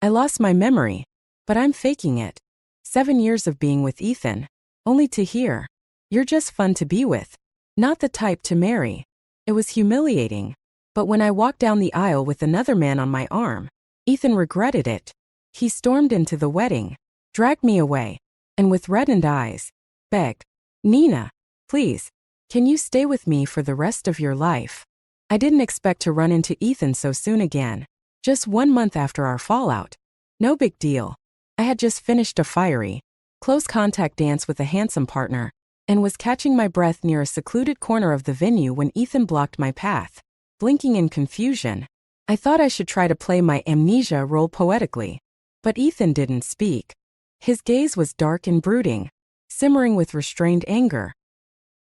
I lost my memory. But I'm faking it. 7 years of being with Ethan. Only to hear, "You're just fun to be with. Not the type to marry." It was humiliating. But when I walked down the aisle with another man on my arm, Ethan regretted it. He stormed into the wedding, dragged me away, and with reddened eyes, begged, "Nina, please, can you stay with me for the rest of your life?" I didn't expect to run into Ethan so soon again. Just 1 month after our fallout. No big deal. I had just finished a fiery, close contact dance with a handsome partner, and was catching my breath near a secluded corner of the venue when Ethan blocked my path. Blinking in confusion, I thought I should try to play my amnesia role poetically. But Ethan didn't speak. His gaze was dark and brooding, simmering with restrained anger.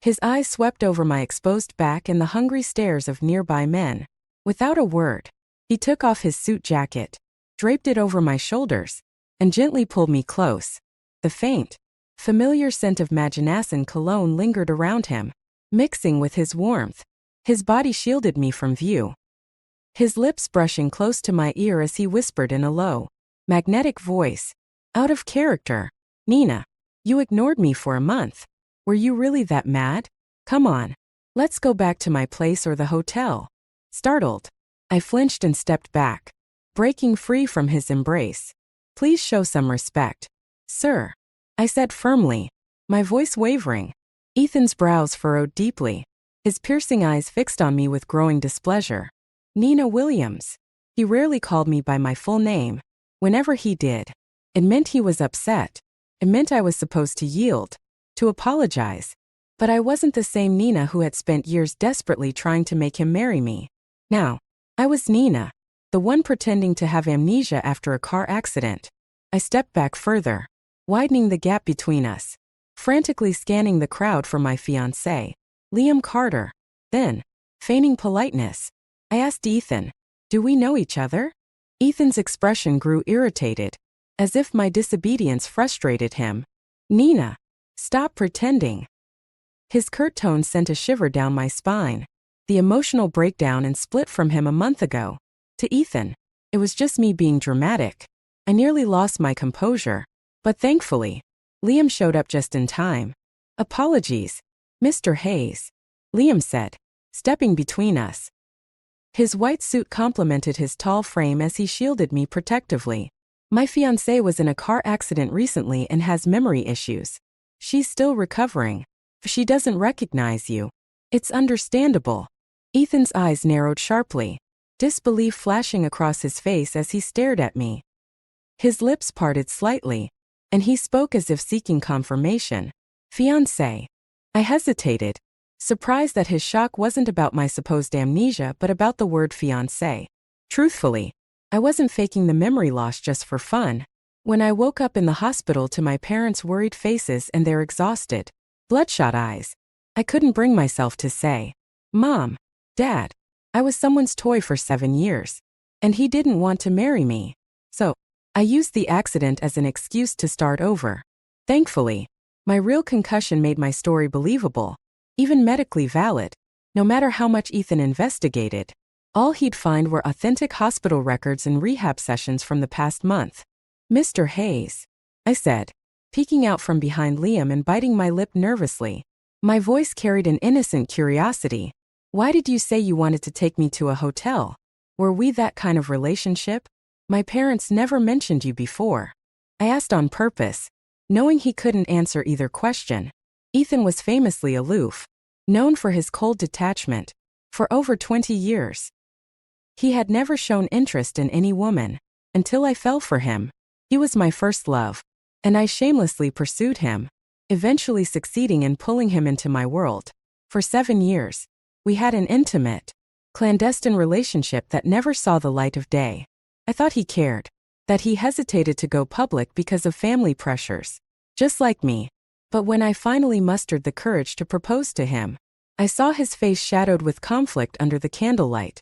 His eyes swept over my exposed back and the hungry stares of nearby men. Without a word, he took off his suit jacket, draped it over my shoulders, and gently pulled me close. The faint, familiar scent of Maginassin cologne lingered around him, mixing with his warmth. His body shielded me from view. His lips brushing close to my ear as he whispered in a low, magnetic voice, "Out of character. Nina, you ignored me for a month. Were you really that mad? Come on. Let's go back to my place or the hotel." Startled, I flinched and stepped back, breaking free from his embrace. "Please show some respect, sir," I said firmly, my voice wavering. Ethan's brows furrowed deeply, his piercing eyes fixed on me with growing displeasure. "Nina Williams." He rarely called me by my full name. Whenever he did, it meant he was upset. It meant I was supposed to yield, to apologize. But I wasn't the same Nina who had spent years desperately trying to make him marry me. Now, I was Nina, the one pretending to have amnesia after a car accident. I stepped back further, widening the gap between us, frantically scanning the crowd for my fiancé, Liam Carter. Then, feigning politeness, I asked Ethan, "Do we know each other?" Ethan's expression grew irritated, as if my disobedience frustrated him. "Nina, stop pretending." His curt tone sent a shiver down my spine. The emotional breakdown and split from him a month ago. To Ethan, it was just me being dramatic. I nearly lost my composure. But thankfully, Liam showed up just in time. "Apologies, Mr. Hayes," Liam said, stepping between us. His white suit complemented his tall frame as he shielded me protectively. "My fiancée was in a car accident recently and has memory issues. She's still recovering. She doesn't recognize you. It's understandable." Ethan's eyes narrowed sharply, disbelief flashing across his face as he stared at me. His lips parted slightly, and he spoke as if seeking confirmation. "Fiancé." I hesitated, surprised that his shock wasn't about my supposed amnesia but about the word fiancé. Truthfully, I wasn't faking the memory loss just for fun. When I woke up in the hospital to my parents' worried faces and their exhausted, bloodshot eyes, I couldn't bring myself to say, "Mom, Dad, I was someone's toy for 7 years, and he didn't want to marry me." So, I used the accident as an excuse to start over. Thankfully, my real concussion made my story believable, even medically valid. No matter how much Ethan investigated, all he'd find were authentic hospital records and rehab sessions from the past month. "Mr. Hayes," I said, peeking out from behind Liam and biting my lip nervously. My voice carried an innocent curiosity. "Why did you say you wanted to take me to a hotel? Were we that kind of relationship? My parents never mentioned you before." I asked on purpose, knowing he couldn't answer either question. Ethan was famously aloof, known for his cold detachment, for over 20 years. He had never shown interest in any woman, until I fell for him. He was my first love, and I shamelessly pursued him, eventually succeeding in pulling him into my world. For 7 years, we had an intimate, clandestine relationship that never saw the light of day. I thought he cared, that he hesitated to go public because of family pressures, just like me. But when I finally mustered the courage to propose to him, I saw his face shadowed with conflict under the candlelight.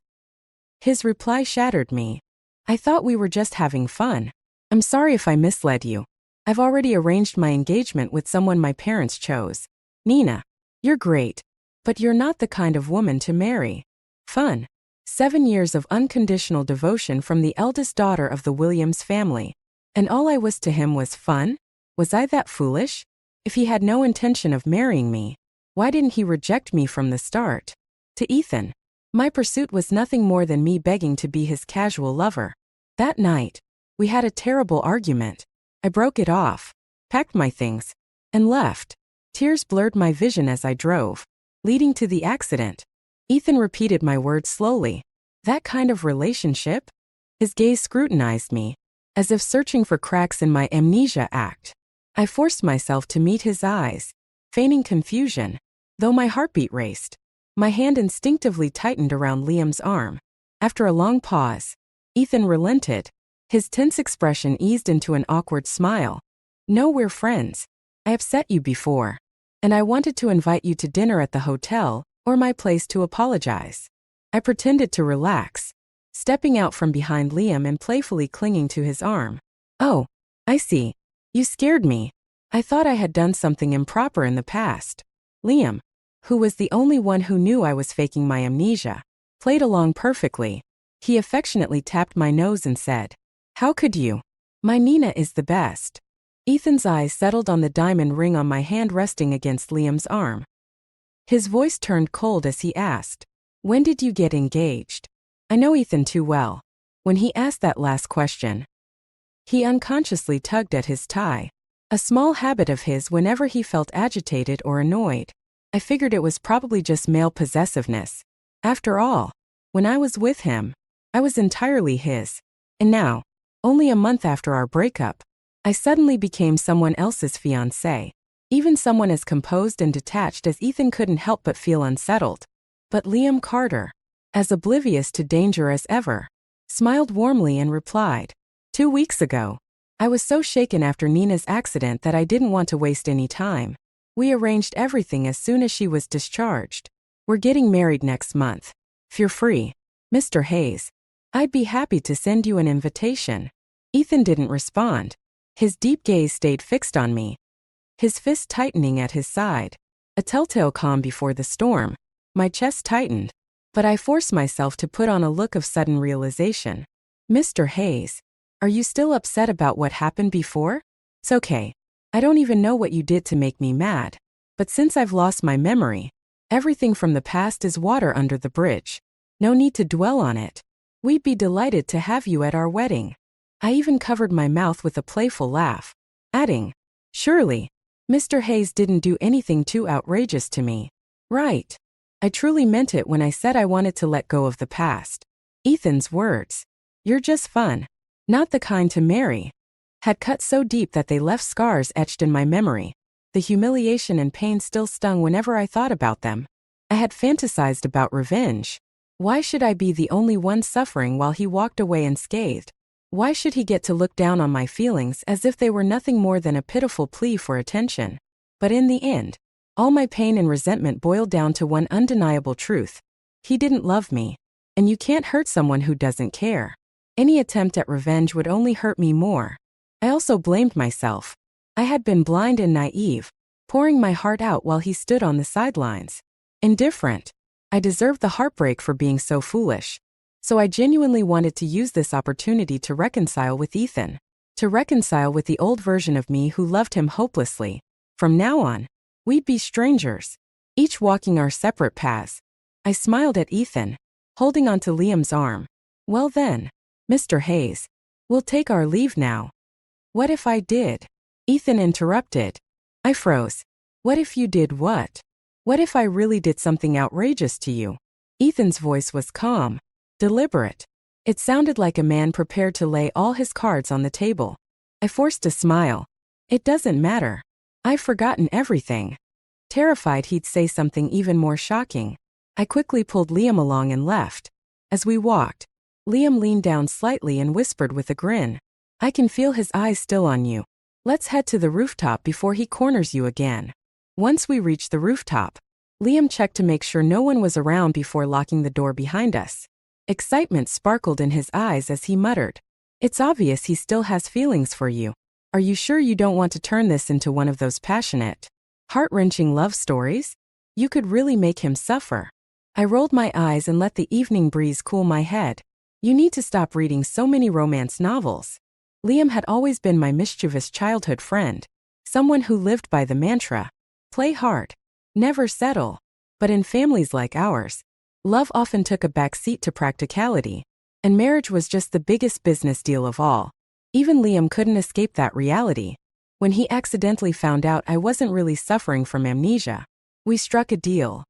His reply shattered me. "I thought we were just having fun. I'm sorry if I misled you. I've already arranged my engagement with someone my parents chose. Nina, you're great, but you're not the kind of woman to marry." Fun. 7 years of unconditional devotion from the eldest daughter of the Williams family. And all I was to him was fun? Was I that foolish? If he had no intention of marrying me, why didn't he reject me from the start? To Ethan, my pursuit was nothing more than me begging to be his casual lover. That night, we had a terrible argument. I broke it off, packed my things, and left. Tears blurred my vision as I drove, leading to the accident. Ethan repeated my words slowly. That kind of relationship? His gaze scrutinized me, as if searching for cracks in my amnesia act. I forced myself to meet his eyes, feigning confusion, though my heartbeat raced. My hand instinctively tightened around Liam's arm. After a long pause, Ethan relented. His tense expression eased into an awkward smile. No, we're friends. I upset you before, and I wanted to invite you to dinner at the hotel or my place to apologize. I pretended to relax, stepping out from behind Liam and playfully clinging to his arm. Oh, I see. You scared me. I thought I had done something improper in the past. Liam, who was the only one who knew I was faking my amnesia, played along perfectly. He affectionately tapped my nose and said, "How could you? My Nina is the best." Ethan's eyes settled on the diamond ring on my hand resting against Liam's arm. His voice turned cold as he asked, "When did you get engaged?" I know Ethan too well. When he asked that last question, he unconsciously tugged at his tie, a small habit of his whenever he felt agitated or annoyed. I figured it was probably just male possessiveness. After all, when I was with him, I was entirely his. And now, only a month after our breakup, I suddenly became someone else's fiancé. Even someone as composed and detached as Ethan couldn't help but feel unsettled. But Liam Carter, as oblivious to danger as ever, smiled warmly and replied, 2 weeks ago. I was so shaken after Nina's accident that I didn't want to waste any time. We arranged everything as soon as she was discharged. We're getting married next month. If you're free, Mr. Hayes, I'd be happy to send you an invitation. Ethan didn't respond. His deep gaze stayed fixed on me, his fist tightening at his side. A telltale calm before the storm. My chest tightened, but I forced myself to put on a look of sudden realization. Mr. Hayes, are you still upset about what happened before? It's okay. I don't even know what you did to make me mad. But since I've lost my memory, everything from the past is water under the bridge. No need to dwell on it. We'd be delighted to have you at our wedding. I even covered my mouth with a playful laugh, adding, surely, Mr. Hayes didn't do anything too outrageous to me. Right. I truly meant it when I said I wanted to let go of the past. Ethan's words, "You're just fun, not the kind to marry," had cut so deep that they left scars etched in my memory. The humiliation and pain still stung whenever I thought about them. I had fantasized about revenge. Why should I be the only one suffering while he walked away unscathed? Why should he get to look down on my feelings as if they were nothing more than a pitiful plea for attention? But in the end, all my pain and resentment boiled down to one undeniable truth. He didn't love me. And you can't hurt someone who doesn't care. Any attempt at revenge would only hurt me more. I also blamed myself. I had been blind and naive, pouring my heart out while he stood on the sidelines, indifferent. I deserved the heartbreak for being so foolish. So I genuinely wanted to use this opportunity to reconcile with Ethan, to reconcile with the old version of me who loved him hopelessly. From now on, we'd be strangers, each walking our separate paths. I smiled at Ethan, holding onto Liam's arm. Well then, Mr. Hayes, we'll take our leave now. What if I did? Ethan interrupted. I froze. What if you did what? What if I really did something outrageous to you? Ethan's voice was calm, deliberate. It sounded like a man prepared to lay all his cards on the table. I forced a smile. It doesn't matter. I've forgotten everything. Terrified he'd say something even more shocking, I quickly pulled Liam along and left. As we walked, Liam leaned down slightly and whispered with a grin, "I can feel his eyes still on you. Let's head to the rooftop before he corners you again." Once we reached the rooftop, Liam checked to make sure no one was around before locking the door behind us. Excitement sparkled in his eyes as he muttered, "It's obvious he still has feelings for you. Are you sure you don't want to turn this into one of those passionate, heart-wrenching love stories? You could really make him suffer." I rolled my eyes and let the evening breeze cool my head. You need to stop reading so many romance novels. Liam had always been my mischievous childhood friend, someone who lived by the mantra, play hard, never settle. But in families like ours, love often took a back seat to practicality, and marriage was just the biggest business deal of all. Even Liam couldn't escape that reality. When he accidentally found out I wasn't really suffering from amnesia, we struck a deal.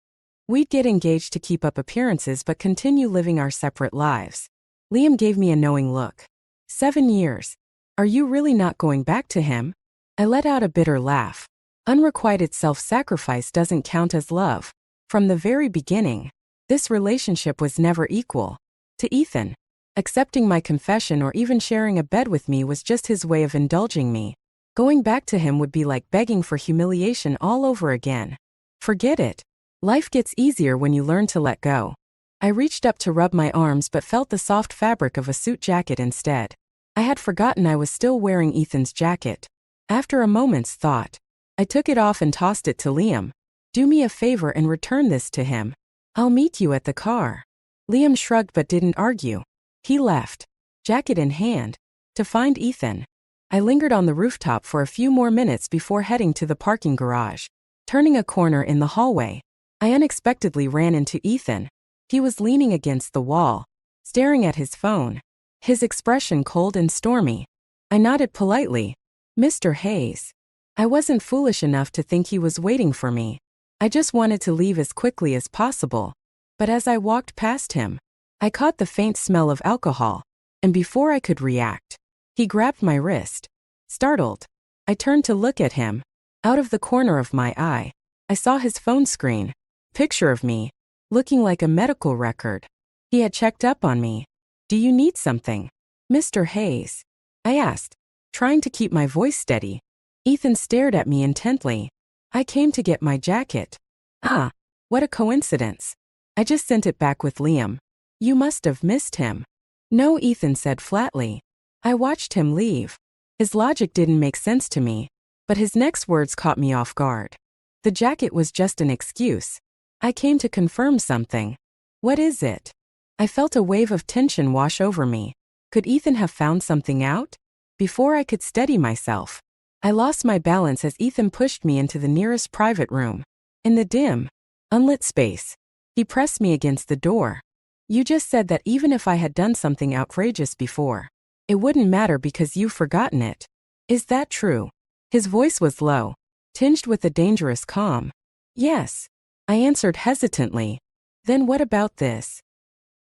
We'd get engaged to keep up appearances but continue living our separate lives. Liam gave me a knowing look. 7 years. Are you really not going back to him? I let out a bitter laugh. Unrequited self-sacrifice doesn't count as love. From the very beginning, this relationship was never equal to Ethan. Accepting my confession or even sharing a bed with me was just his way of indulging me. Going back to him would be like begging for humiliation all over again. Forget it. Life gets easier when you learn to let go. I reached up to rub my arms but felt the soft fabric of a suit jacket instead. I had forgotten I was still wearing Ethan's jacket. After a moment's thought, I took it off and tossed it to Liam. Do me a favor and return this to him. I'll meet you at the car. Liam shrugged but didn't argue. He left, jacket in hand, to find Ethan. I lingered on the rooftop for a few more minutes before heading to the parking garage. Turning a corner in the hallway, I unexpectedly ran into Ethan. He was leaning against the wall, staring at his phone, his expression cold and stormy. I nodded politely. Mr. Hayes. I wasn't foolish enough to think he was waiting for me. I just wanted to leave as quickly as possible. But as I walked past him, I caught the faint smell of alcohol, and before I could react, he grabbed my wrist. Startled, I turned to look at him. Out of the corner of my eye, I saw his phone screen. Picture of me, looking like a medical record. He had checked up on me. Do you need something, Mr. Hayes? I asked, trying to keep my voice steady. Ethan stared at me intently. I came to get my jacket. Ah, what a coincidence. I just sent it back with Liam. You must have missed him. No, Ethan said flatly. I watched him leave. His logic didn't make sense to me, but his next words caught me off guard. The jacket was just an excuse. I came to confirm something. What is it? I felt a wave of tension wash over me. Could Ethan have found something out? Before I could steady myself, I lost my balance as Ethan pushed me into the nearest private room. In the dim, unlit space, he pressed me against the door. You just said that even if I had done something outrageous before, it wouldn't matter because you've forgotten it. Is that true? His voice was low, tinged with a dangerous calm. Yes, I answered hesitantly. Then what about this?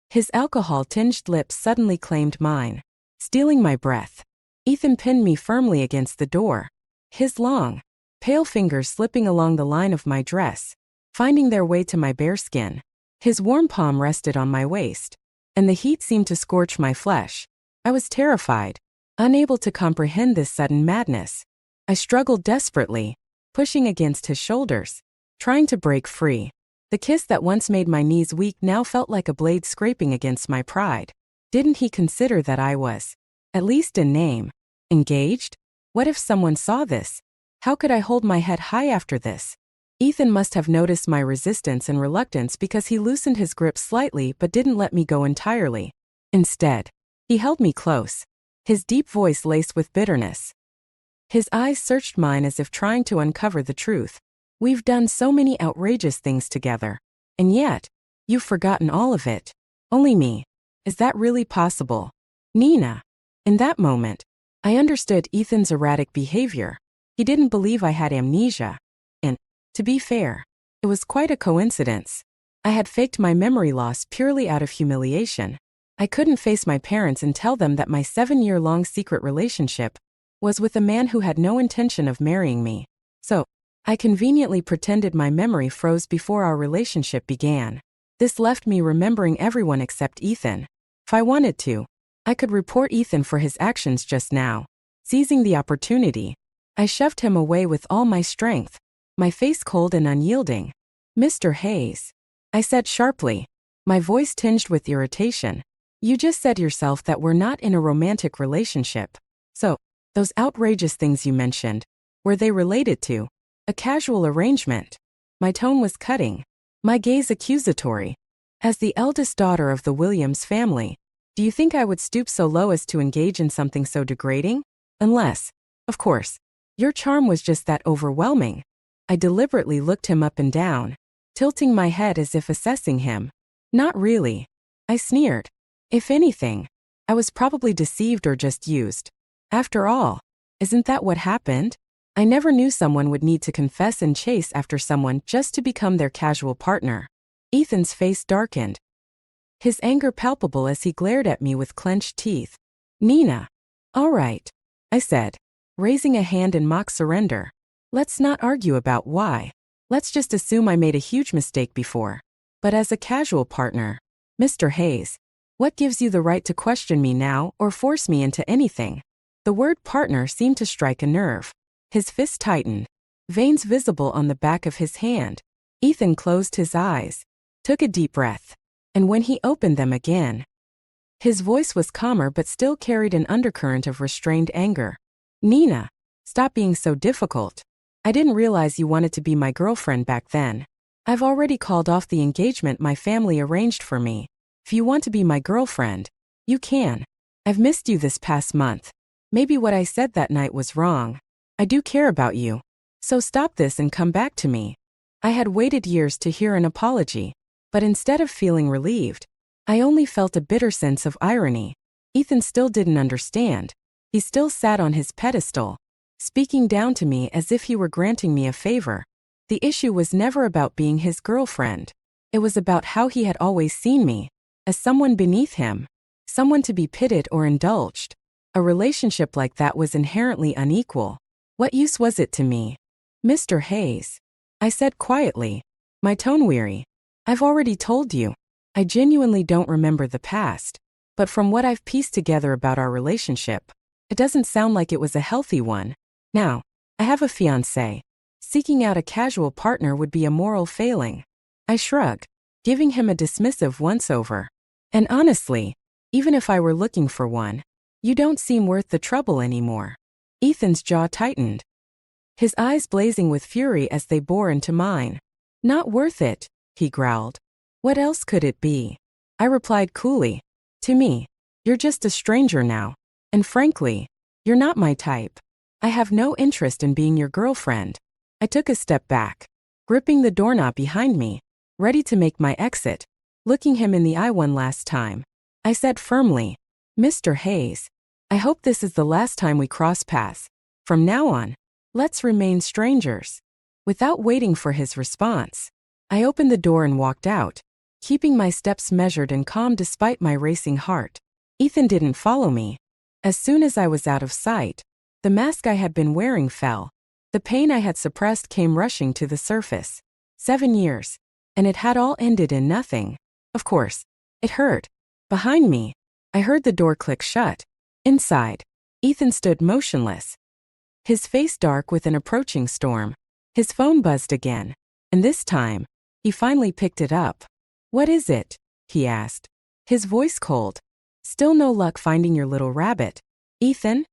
His alcohol-tinged lips suddenly claimed mine, stealing my breath. Ethan pinned me firmly against the door, his long, pale fingers slipping along the line of my dress, finding their way to my bare skin. His warm palm rested on my waist, and the heat seemed to scorch my flesh. I was terrified, unable to comprehend this sudden madness. I struggled desperately, pushing against his shoulders, trying to break free. The kiss that once made my knees weak now felt like a blade scraping against my pride. Didn't he consider that I was, at least in name, engaged? What if someone saw this? How could I hold my head high after this? Ethan must have noticed my resistance and reluctance because he loosened his grip slightly but didn't let me go entirely. Instead, he held me close, his deep voice laced with bitterness. His eyes searched mine as if trying to uncover the truth. We've done so many outrageous things together, and yet, you've forgotten all of it. Only me. Is that really possible? Nina. In that moment, I understood Ethan's erratic behavior. He didn't believe I had amnesia. And, to be fair, it was quite a coincidence. I had faked my memory loss purely out of humiliation. I couldn't face my parents and tell them that my 7-year-long secret relationship was with a man who had no intention of marrying me. So, I conveniently pretended my memory froze before our relationship began. This left me remembering everyone except Ethan. If I wanted to, I could report Ethan for his actions just now. Seizing the opportunity, I shoved him away with all my strength, my face cold and unyielding. Mr. Hayes, I said sharply, my voice tinged with irritation. You just said yourself that we're not in a romantic relationship. So, those outrageous things you mentioned, were they related to a casual arrangement? My tone was cutting, my gaze accusatory. As the eldest daughter of the Williams family, do you think I would stoop so low as to engage in something so degrading? Unless, of course, your charm was just that overwhelming. I deliberately looked him up and down, tilting my head as if assessing him. Not really. I sneered. If anything, I was probably deceived or just used. After all, isn't that what happened? I never knew someone would need to confess and chase after someone just to become their casual partner. Ethan's face darkened, his anger palpable as he glared at me with clenched teeth. Nina. All right, I said, raising a hand in mock surrender. Let's not argue about why. Let's just assume I made a huge mistake before. But as a casual partner, Mr. Hayes, what gives you the right to question me now or force me into anything? The word partner seemed to strike a nerve. His fist tightened, veins visible on the back of his hand. Ethan closed his eyes, took a deep breath, and when he opened them again, his voice was calmer but still carried an undercurrent of restrained anger. Nina, stop being so difficult. I didn't realize you wanted to be my girlfriend back then. I've already called off the engagement my family arranged for me. If you want to be my girlfriend, you can. I've missed you this past month. Maybe what I said that night was wrong. I do care about you. So stop this and come back to me. I had waited years to hear an apology, but instead of feeling relieved, I only felt a bitter sense of irony. Ethan still didn't understand. He still sat on his pedestal, speaking down to me as if he were granting me a favor. The issue was never about being his girlfriend. It was about how he had always seen me, as someone beneath him, someone to be pitied or indulged. A relationship like that was inherently unequal. What use was it to me? Mr. Hayes, I said quietly, my tone weary. I've already told you. I genuinely don't remember the past, but from what I've pieced together about our relationship, it doesn't sound like it was a healthy one. Now, I have a fiancé. Seeking out a casual partner would be a moral failing. I shrugged, giving him a dismissive once-over. And honestly, even if I were looking for one, you don't seem worth the trouble anymore. Ethan's jaw tightened, his eyes blazing with fury as they bore into mine. Not worth it, he growled. What else could it be? I replied coolly. To me, you're just a stranger now. And frankly, you're not my type. I have no interest in being your girlfriend. I took a step back, gripping the doorknob behind me, ready to make my exit. Looking him in the eye one last time, I said firmly, Mr. Hayes, I hope this is the last time we cross paths. From now on, let's remain strangers. Without waiting for his response, I opened the door and walked out, keeping my steps measured and calm despite my racing heart. Ethan didn't follow me. As soon as I was out of sight, the mask I had been wearing fell. The pain I had suppressed came rushing to the surface. 7 years, and it had all ended in nothing. Of course, it hurt. Behind me, I heard the door click shut. Inside, Ethan stood motionless, his face dark with an approaching storm. His phone buzzed again, and this time, he finally picked it up. What is it? He asked, his voice cold. Still no luck finding your little rabbit, Ethan?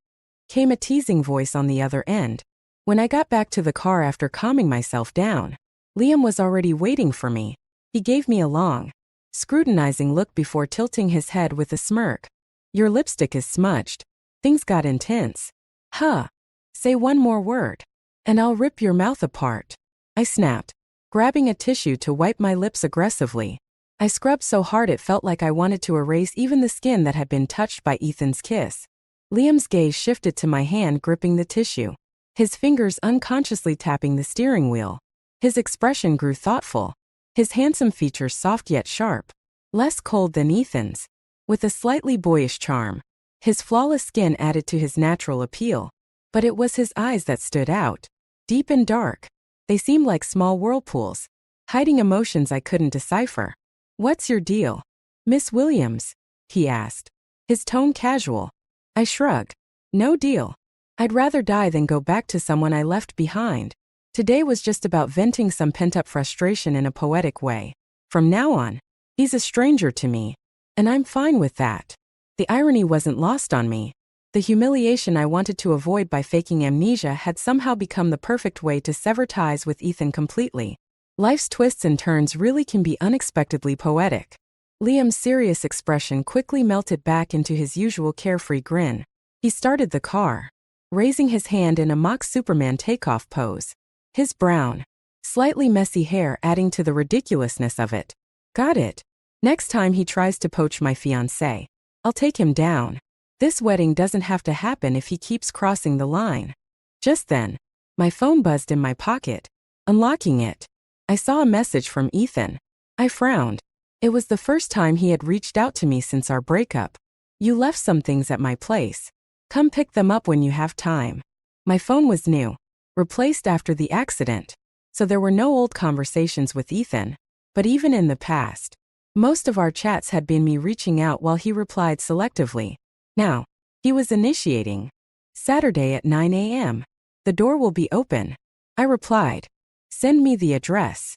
Came a teasing voice on the other end. When I got back to the car after calming myself down, Liam was already waiting for me. He gave me a long, scrutinizing look before tilting his head with a smirk. Your lipstick is smudged. Things got intense. Huh. Say one more word, and I'll rip your mouth apart. I snapped, grabbing a tissue to wipe my lips aggressively. I scrubbed so hard it felt like I wanted to erase even the skin that had been touched by Ethan's kiss. Liam's gaze shifted to my hand gripping the tissue, his fingers unconsciously tapping the steering wheel. His expression grew thoughtful, his handsome features soft yet sharp, less cold than Ethan's, with a slightly boyish charm. His flawless skin added to his natural appeal, but it was his eyes that stood out, deep and dark. They seemed like small whirlpools, hiding emotions I couldn't decipher. What's your deal, Miss Williams? He asked, his tone casual. I shrugged. No deal. I'd rather die than go back to someone I left behind. Today was just about venting some pent-up frustration in a poetic way. From now on, he's a stranger to me, and I'm fine with that. The irony wasn't lost on me. The humiliation I wanted to avoid by faking amnesia had somehow become the perfect way to sever ties with Ethan completely. Life's twists and turns really can be unexpectedly poetic. Liam's serious expression quickly melted back into his usual carefree grin. He started the car, raising his hand in a mock Superman takeoff pose. His brown, slightly messy hair adding to the ridiculousness of it. Got it. Next time he tries to poach my fiancé, I'll take him down. This wedding doesn't have to happen if he keeps crossing the line. Just then, my phone buzzed in my pocket. Unlocking it, I saw a message from Ethan. I frowned. It was the first time he had reached out to me since our breakup. You left some things at my place. Come pick them up when you have time. My phone was new, replaced after the accident, so there were no old conversations with Ethan. But even in the past, most of our chats had been me reaching out while he replied selectively. Now, he was initiating. Saturday at 9 a.m. The door will be open. I replied. Send me the address.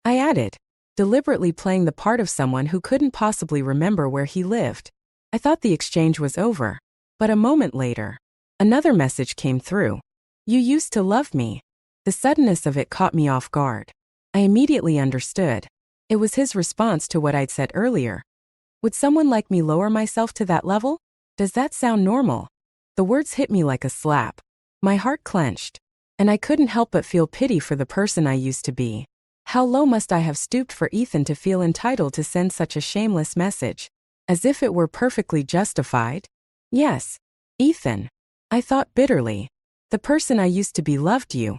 I added, deliberately playing the part of someone who couldn't possibly remember where he lived. I thought the exchange was over, but a moment later, another message came through. You used to love me. The suddenness of it caught me off guard. I immediately understood. It was his response to what I'd said earlier. Would someone like me lower myself to that level? Does that sound normal? The words hit me like a slap. My heart clenched, and I couldn't help but feel pity for the person I used to be. How low must I have stooped for Ethan to feel entitled to send such a shameless message? As if it were perfectly justified? Yes, Ethan. I thought bitterly. The person I used to be loved you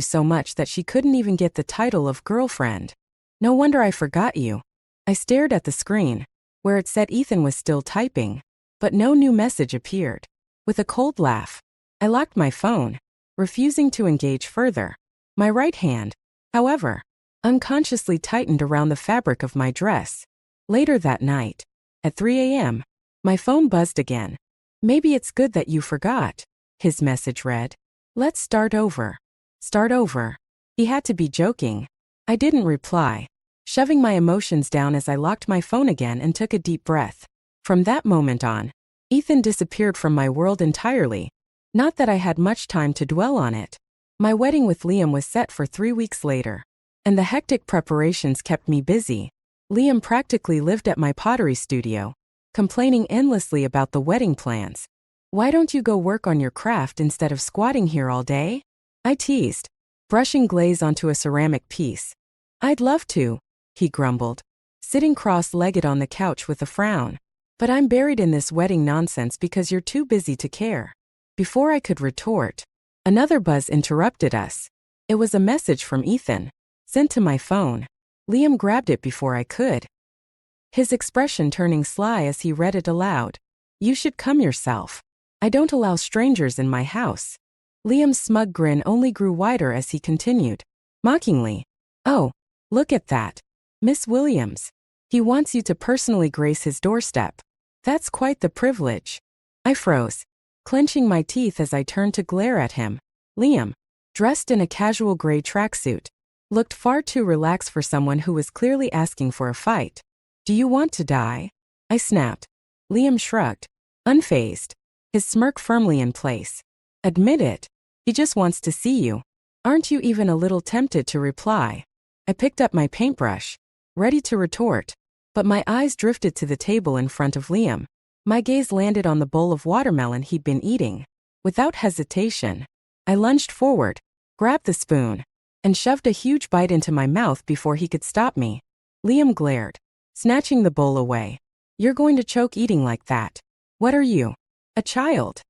so much that she couldn't even get the title of girlfriend. No wonder I forgot you. I stared at the screen, where it said Ethan was still typing, but no new message appeared. With a cold laugh, I locked my phone, refusing to engage further. My right hand, however, unconsciously tightened around the fabric of my dress. Later that night, at 3 a.m., my phone buzzed again. Maybe it's good that you forgot, his message read. Let's start over. Start over. He had to be joking. I didn't reply, shoving my emotions down as I locked my phone again and took a deep breath. From that moment on, Ethan disappeared from my world entirely. Not that I had much time to dwell on it. My wedding with Liam was set for 3 weeks later, and the hectic preparations kept me busy. Liam practically lived at my pottery studio, complaining endlessly about the wedding plans. Why don't you go work on your craft instead of squatting here all day? I teased, brushing glaze onto a ceramic piece. I'd love to, he grumbled, sitting cross-legged on the couch with a frown. But I'm buried in this wedding nonsense because you're too busy to care. Before I could retort, another buzz interrupted us. It was a message from Ethan, sent to my phone. Liam grabbed it before I could, his expression turning sly as he read it aloud. You should come yourself. I don't allow strangers in my house. Liam's smug grin only grew wider as he continued, mockingly. Oh, look at that. Miss Williams. He wants you to personally grace his doorstep. That's quite the privilege. I froze, clenching my teeth as I turned to glare at him. Liam, dressed in a casual gray tracksuit, looked far too relaxed for someone who was clearly asking for a fight. Do you want to die? I snapped. Liam shrugged, unfazed, his smirk firmly in place. Admit it. He just wants to see you. Aren't you even a little tempted to reply? I picked up my paintbrush, ready to retort, but my eyes drifted to the table in front of Liam. My gaze landed on the bowl of watermelon he'd been eating. Without hesitation, I lunged forward, grabbed the spoon, and shoved a huge bite into my mouth before he could stop me. Liam glared, snatching the bowl away. You're going to choke eating like that. What are you? A child?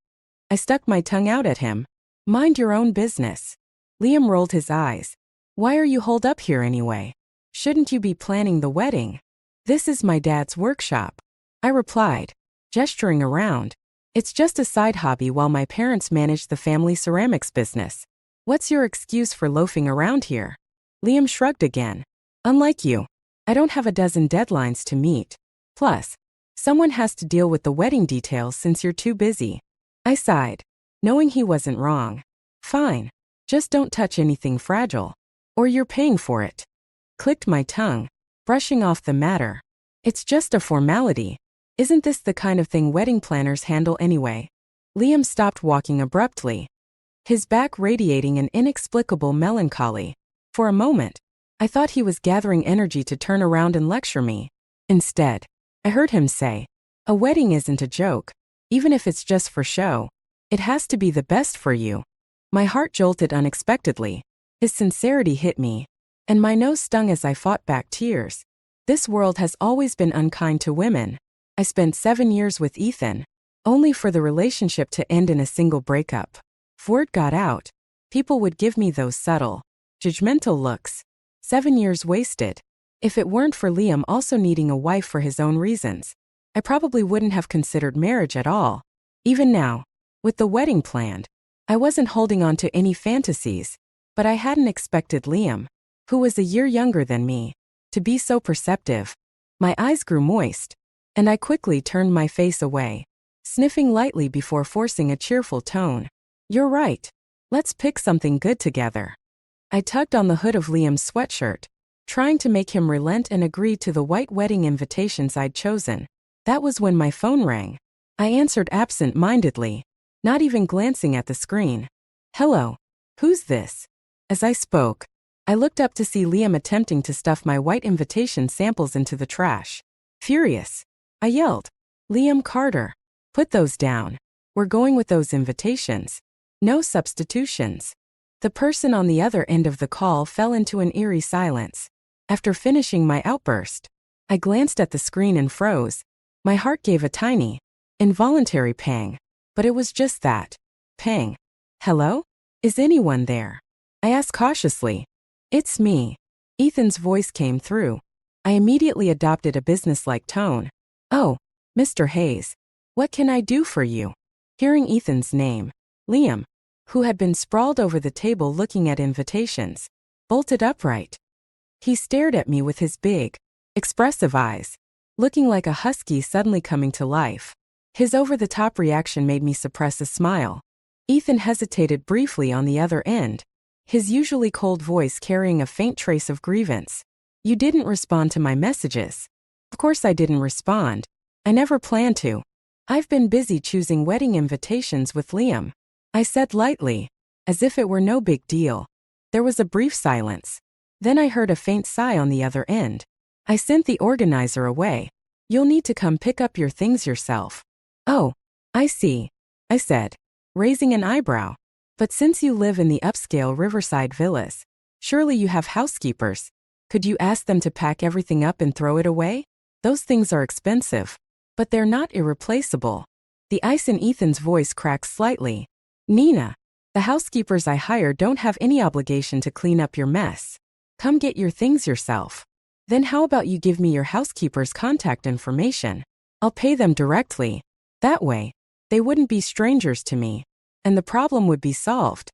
I stuck my tongue out at him. Mind your own business. Liam rolled his eyes. Why are you holed up here anyway? Shouldn't you be planning the wedding? This is my dad's workshop, I replied, gesturing around. It's just a side hobby while my parents manage the family ceramics business. What's your excuse for loafing around here? Liam shrugged again. Unlike you, I don't have a dozen deadlines to meet. Plus, someone has to deal with the wedding details since you're too busy. I sighed, knowing he wasn't wrong. Fine, just don't touch anything fragile, or you're paying for it. Clicked my tongue, brushing off the matter. It's just a formality. Isn't this the kind of thing wedding planners handle anyway? Liam stopped walking abruptly, his back radiating an inexplicable melancholy. For a moment, I thought he was gathering energy to turn around and lecture me. Instead, I heard him say, "A wedding isn't a joke, even if it's just for show. It has to be the best for you." My heart jolted unexpectedly. His sincerity hit me, and my nose stung as I fought back tears. This world has always been unkind to women. I spent 7 years with Ethan, only for the relationship to end in a single breakup. If word got out, people would give me those subtle, judgmental looks. 7 years wasted. If it weren't for Liam also needing a wife for his own reasons, I probably wouldn't have considered marriage at all. Even now, with the wedding planned, I wasn't holding on to any fantasies, but I hadn't expected Liam, who was a year younger than me, to be so perceptive. My eyes grew moist, and I quickly turned my face away, sniffing lightly before forcing a cheerful tone. "You're right. Let's pick something good together." I tugged on the hood of Liam's sweatshirt, trying to make him relent and agree to the white wedding invitations I'd chosen. That was when my phone rang. I answered absent-mindedly, not even glancing at the screen. "Hello. Who's this?" As I spoke, I looked up to see Liam attempting to stuff my white invitation samples into the trash. Furious, I yelled, "Liam Carter, put those down. We're going with those invitations. No substitutions." The person on the other end of the call fell into an eerie silence. After finishing my outburst, I glanced at the screen and froze. My heart gave a tiny, involuntary pang, but it was just that. Pang. "Hello? Is anyone there?" I asked cautiously. "It's me." Ethan's voice came through. I immediately adopted a businesslike tone. "Oh, Mr. Hayes, what can I do for you?" Hearing Ethan's name, Liam, who had been sprawled over the table looking at invitations, bolted upright. He stared at me with his big, expressive eyes, looking like a husky suddenly coming to life. His over-the-top reaction made me suppress a smile. Ethan hesitated briefly on the other end, his usually cold voice carrying a faint trace of grievance. "You didn't respond to my messages." Of course I didn't respond. I never planned to. "I've been busy choosing wedding invitations with Liam," I said lightly, as if it were no big deal. There was a brief silence. Then I heard a faint sigh on the other end. I sent the organizer away. "You'll need to come pick up your things yourself." "Oh, I see," I said, raising an eyebrow. "But since you live in the upscale riverside villas, surely you have housekeepers. Could you ask them to pack everything up and throw it away? Those things are expensive, but they're not irreplaceable." The ice in Ethan's voice cracked slightly. "Nina, the housekeepers I hire don't have any obligation to clean up your mess. Come get your things yourself. Then how about you give me your housekeeper's contact information? I'll pay them directly. That way, they wouldn't be strangers to me, and the problem would be solved."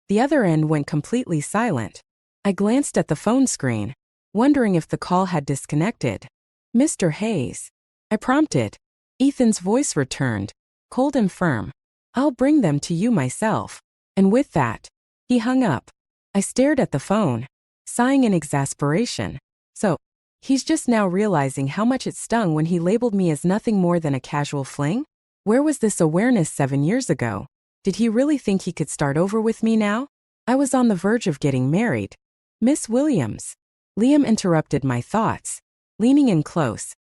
The other end went completely silent. I glanced at the phone screen, wondering if the call had disconnected. "Mr. Hayes," I prompted. Ethan's voice returned, cold and firm. "I'll bring them to you myself." And with that, he hung up. I stared at the phone, sighing in exasperation. So, he's just now realizing how much it stung when he labeled me as nothing more than a casual fling? Where was this awareness 7 years ago? Did he really think he could start over with me now? I was on the verge of getting married. "Miss Williams." Liam interrupted my thoughts, leaning in close.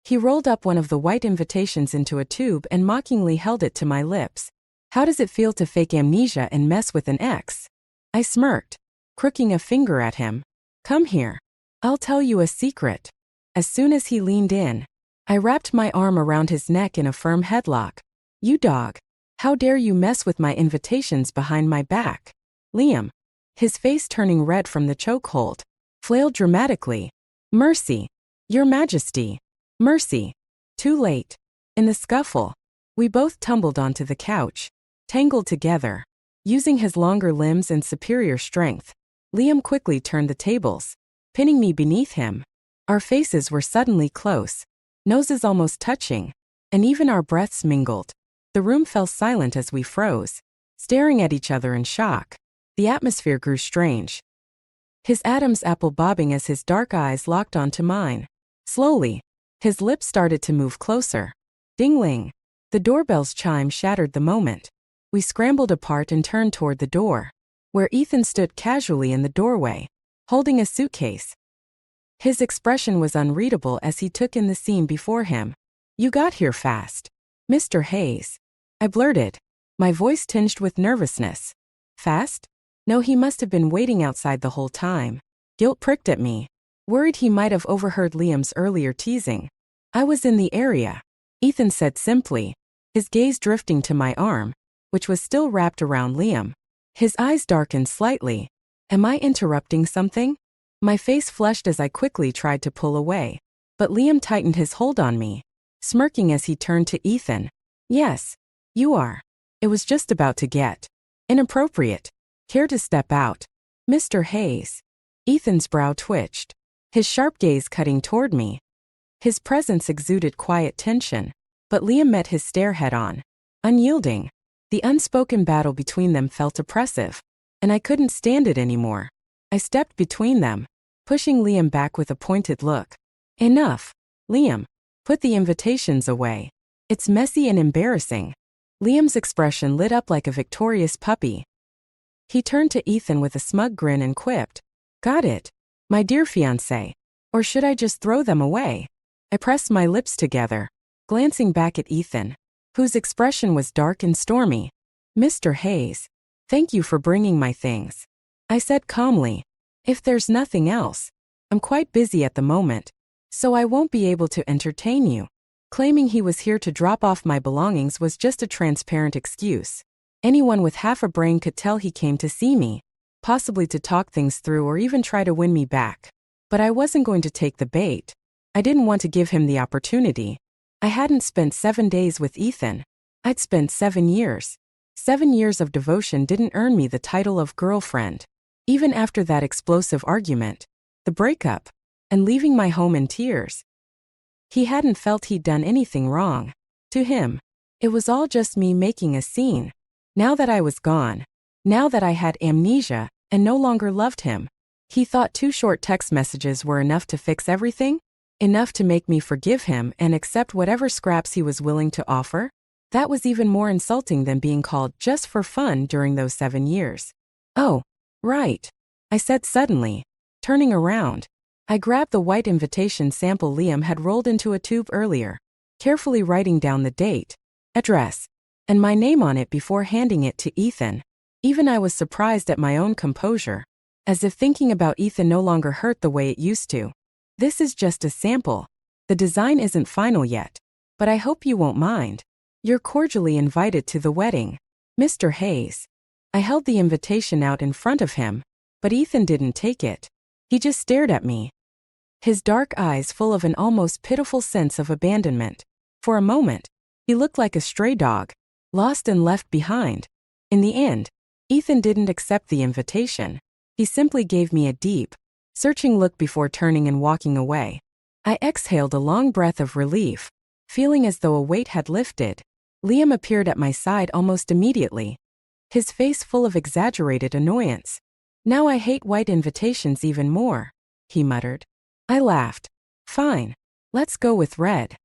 He rolled up one of the white invitations into a tube and mockingly held it to my lips. "How does it feel to fake amnesia and mess with an ex?" I smirked, crooking a finger at him. "Come here. I'll tell you a secret." As soon as he leaned in, I wrapped my arm around his neck in a firm headlock. "You dog. How dare you mess with my invitations behind my back?" Liam, his face turning red from the chokehold, flailed dramatically. "Mercy. Your Majesty. Mercy." Too late. In the scuffle, we both tumbled onto the couch, tangled together. Using his longer limbs and superior strength, Liam quickly turned the tables, pinning me beneath him. Our faces were suddenly close, noses almost touching, and even our breaths mingled. The room fell silent as we froze, staring at each other in shock. The atmosphere grew strange, his Adam's apple bobbing as his dark eyes locked onto mine. Slowly, his lips started to move closer. Ding-ling. The doorbell's chime shattered the moment. We scrambled apart and turned toward the door, where Ethan stood casually in the doorway, holding a suitcase. His expression was unreadable as he took in the scene before him. "You got here fast, Mr. Hayes," I blurted, my voice tinged with nervousness. "Fast? No, he must have been waiting outside the whole time." Guilt pricked at me, worried he might have overheard Liam's earlier teasing. "I was in the area," Ethan said simply, his gaze drifting to my arm, which was still wrapped around Liam. His eyes darkened slightly. "Am I interrupting something?" My face flushed as I quickly tried to pull away, but Liam tightened his hold on me, smirking as he turned to Ethan. "Yes, you are. It was just about to get inappropriate. Care to step out, Mr. Hayes?" Ethan's brow twitched, his sharp gaze cutting toward me. His presence exuded quiet tension, but Liam met his stare head-on, unyielding. The unspoken battle between them felt oppressive, and I couldn't stand it anymore. I stepped between them, pushing Liam back with a pointed look. "Enough, Liam. Put the invitations away. It's messy and embarrassing." Liam's expression lit up like a victorious puppy. He turned to Ethan with a smug grin and quipped, "Got it, my dear fiancé. Or should I just throw them away?" I pressed my lips together, glancing back at Ethan, whose expression was dark and stormy. "Mr. Hayes, thank you for bringing my things," I said calmly. "If there's nothing else, I'm quite busy at the moment, so I won't be able to entertain you." Claiming he was here to drop off my belongings was just a transparent excuse. Anyone with half a brain could tell he came to see me, possibly to talk things through or even try to win me back. But I wasn't going to take the bait. I didn't want to give him the opportunity. I hadn't spent 7 days with Ethan. I'd spent 7 years. 7 years of devotion didn't earn me the title of girlfriend. Even after that explosive argument, the breakup, and leaving my home in tears, he hadn't felt he'd done anything wrong. To him, it was all just me making a scene. Now that I was gone, now that I had amnesia and no longer loved him, he thought 2 short text messages were enough to fix everything? Enough to make me forgive him and accept whatever scraps he was willing to offer? That was even more insulting than being called just for fun during those 7 years. "Oh, right," I said suddenly, turning around. I grabbed the white invitation sample Liam had rolled into a tube earlier, carefully writing down the date, address, and my name on it before handing it to Ethan. Even I was surprised at my own composure, as if thinking about Ethan no longer hurt the way it used to. "This is just a sample. The design isn't final yet, but I hope you won't mind. You're cordially invited to the wedding, Mr. Hayes." I held the invitation out in front of him, but Ethan didn't take it. He just stared at me, his dark eyes full of an almost pitiful sense of abandonment. For a moment, he looked like a stray dog, lost and left behind. In the end, Ethan didn't accept the invitation. He simply gave me a deep, searching look before turning and walking away. I exhaled a long breath of relief, feeling as though a weight had lifted. Liam appeared at my side almost immediately, his face full of exaggerated annoyance. "Now I hate white invitations even more," he muttered. I laughed. "Fine. Let's go with red."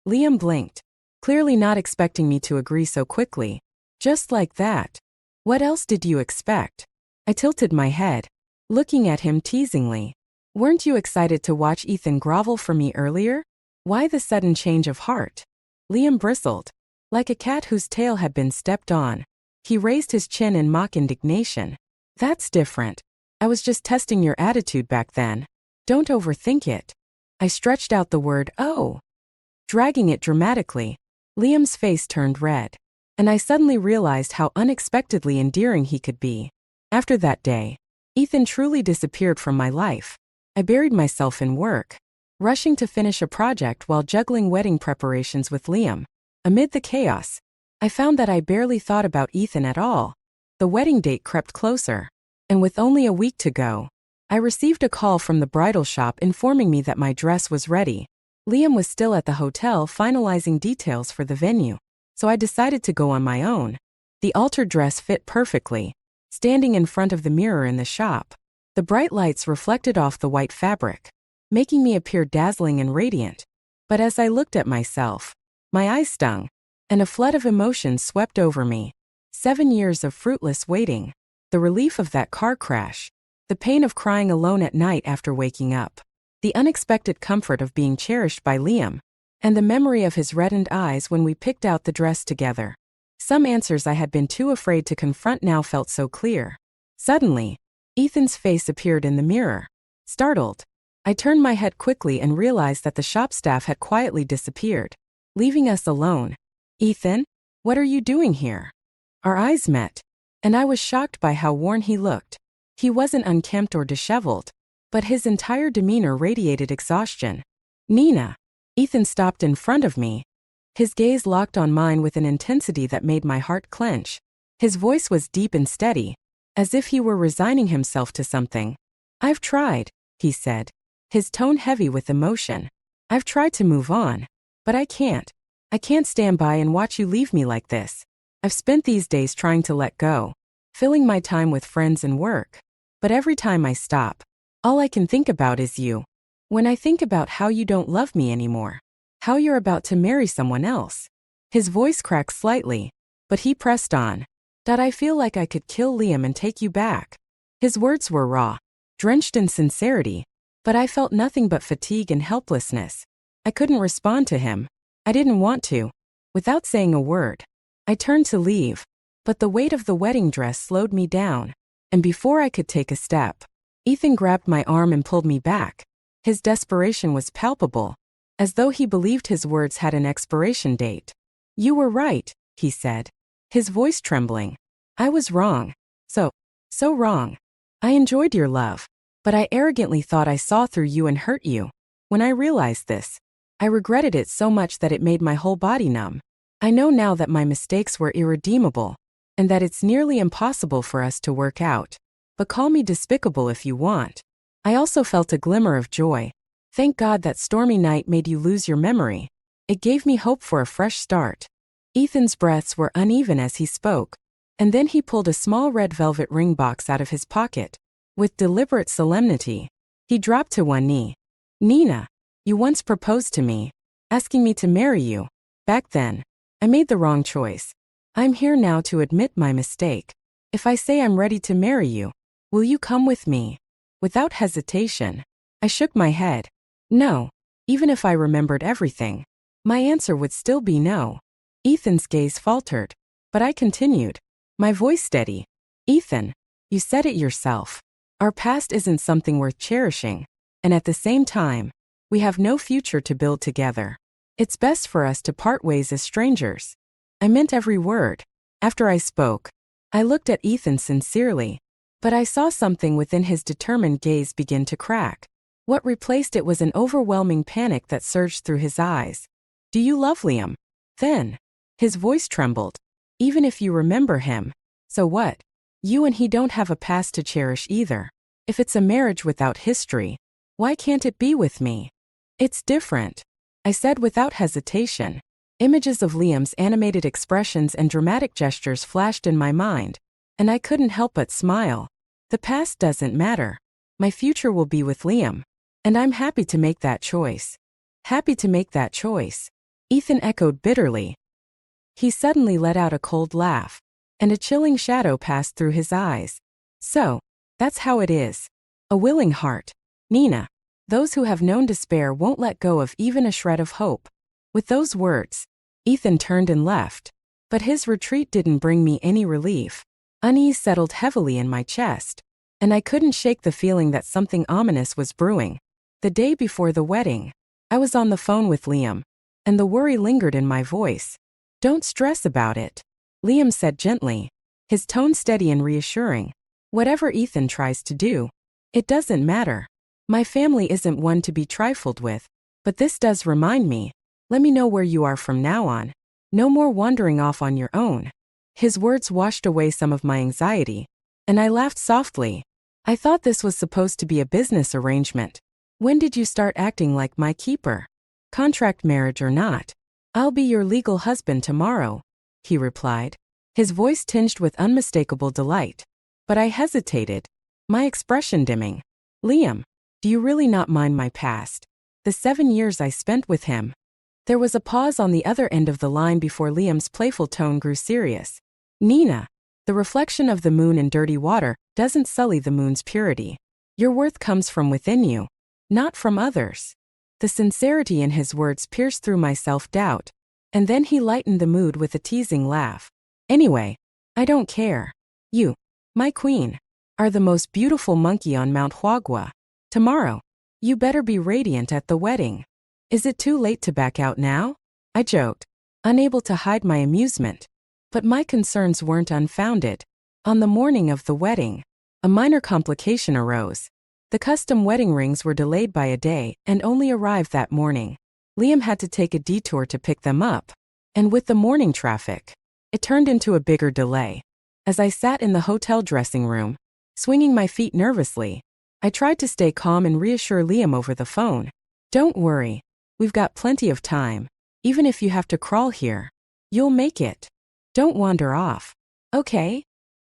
Liam blinked, clearly not expecting me to agree so quickly. "Just like that? What else did you expect?" I tilted my head, looking at him teasingly. "Weren't you excited to watch Ethan grovel for me earlier? Why the sudden change of heart?" Liam bristled, like a cat whose tail had been stepped on. He raised his chin in mock indignation. "That's different. I was just testing your attitude back then. Don't overthink it." I stretched out the word "oh," dragging it dramatically. Liam's face turned red, and I suddenly realized how unexpectedly endearing he could be. After that day, Ethan truly disappeared from my life. I buried myself in work, rushing to finish a project while juggling wedding preparations with Liam. Amid the chaos, I found that I barely thought about Ethan at all. The wedding date crept closer, and with only a week to go, I received a call from the bridal shop informing me that my dress was ready. Liam was still at the hotel finalizing details for the venue, so I decided to go on my own. The altered dress fit perfectly, standing in front of the mirror in the shop. The bright lights reflected off the white fabric, making me appear dazzling and radiant. But as I looked at myself, my eyes stung, and a flood of emotions swept over me. 7 years of fruitless waiting, the relief of that car crash, The pain of crying alone at night after waking up. The unexpected comfort of being cherished by Liam. And the memory of his reddened eyes when we picked out the dress together. Some answers I had been too afraid to confront now felt so clear. Suddenly, Ethan's face appeared in the mirror. Startled, I turned my head quickly and realized that the shop staff had quietly disappeared, leaving us alone. Ethan, what are you doing here? Our eyes met, and I was shocked by how worn he looked. He wasn't unkempt or disheveled, but his entire demeanor radiated exhaustion. Nina. Ethan stopped in front of me. His gaze locked on mine with an intensity that made my heart clench. His voice was deep and steady, as if he were resigning himself to something. I've tried, he said, his tone heavy with emotion. I've tried to move on, but I can't. I can't stand by and watch you leave me like this. I've spent these days trying to let go, filling my time with friends and work. But every time I stop, all I can think about is you. When I think about how you don't love me anymore, how you're about to marry someone else. His voice cracked slightly, but he pressed on. That I feel like I could kill Liam and take you back. His words were raw, drenched in sincerity, but I felt nothing but fatigue and helplessness. I couldn't respond to him. I didn't want to. Without saying a word, I turned to leave, but the weight of the wedding dress slowed me down, and before I could take a step, Ethan grabbed my arm and pulled me back. His desperation was palpable, as though he believed his words had an expiration date. You were right, he said, his voice trembling. I was wrong. So wrong. I enjoyed your love, but I arrogantly thought I saw through you and hurt you. When I realized this, I regretted it so much that it made my whole body numb. I know now that my mistakes were irredeemable, and that it's nearly impossible for us to work out. But call me despicable if you want. I also felt a glimmer of joy. Thank God that stormy night made you lose your memory. It gave me hope for a fresh start. Ethan's breaths were uneven as he spoke, and then he pulled a small red velvet ring box out of his pocket. With deliberate solemnity, he dropped to one knee. Nina, you once proposed to me, asking me to marry you. Back then, I made the wrong choice. I'm here now to admit my mistake. If I say I'm ready to marry you, will you come with me? Without hesitation, I shook my head. No. Even if I remembered everything, my answer would still be no. Ethan's gaze faltered, but I continued, my voice steady. Ethan, you said it yourself. Our past isn't something worth cherishing, and at the same time, we have no future to build together. It's best for us to part ways as strangers. I meant every word. After I spoke, I looked at Ethan sincerely, but I saw something within his determined gaze begin to crack. What replaced it was an overwhelming panic that surged through his eyes. Do you love Liam? Then, his voice trembled. Even if you remember him, so what? You and he don't have a past to cherish either. If it's a marriage without history, why can't it be with me? It's different, I said without hesitation. Images of Liam's animated expressions and dramatic gestures flashed in my mind, and I couldn't help but smile. The past doesn't matter. My future will be with Liam, and I'm happy to make that choice. Happy to make that choice. Ethan echoed bitterly. He suddenly let out a cold laugh, and a chilling shadow passed through his eyes. So, that's how it is. A willing heart. Nina. Those who have known despair won't let go of even a shred of hope. With those words, Ethan turned and left. But his retreat didn't bring me any relief. Unease settled heavily in my chest, and I couldn't shake the feeling that something ominous was brewing. The day before the wedding, I was on the phone with Liam, and the worry lingered in my voice. Don't stress about it, Liam said gently, his tone steady and reassuring. Whatever Ethan tries to do, it doesn't matter. My family isn't one to be trifled with, but this does remind me. Let me know where you are from now on. No more wandering off on your own. His words washed away some of my anxiety, and I laughed softly. I thought this was supposed to be a business arrangement. When did you start acting like my keeper? Contract marriage or not, I'll be your legal husband tomorrow, he replied, his voice tinged with unmistakable delight. But I hesitated, my expression dimming. Liam, do you really not mind my past? The 7 years I spent with him? There was a pause on the other end of the line before Liam's playful tone grew serious. Nina, The reflection of the moon in dirty water doesn't sully the moon's purity. Your worth comes from within you, not from others. The sincerity in his words pierced through my self-doubt, and then he lightened the mood with a teasing laugh. Anyway, I don't care. You, my queen, are the most beautiful monkey on Mount Huagua. Tomorrow, you better be radiant at the wedding. Is it too late to back out now? I joked, unable to hide my amusement. But my concerns weren't unfounded. On the morning of the wedding, a minor complication arose. The custom wedding rings were delayed by a day and only arrived that morning. Liam had to take a detour to pick them up, and with the morning traffic, it turned into a bigger delay. As I sat in the hotel dressing room, swinging my feet nervously, I tried to stay calm and reassure Liam over the phone. Don't worry, we've got plenty of time. Even if you have to crawl here, you'll make it. Don't wander off. Okay?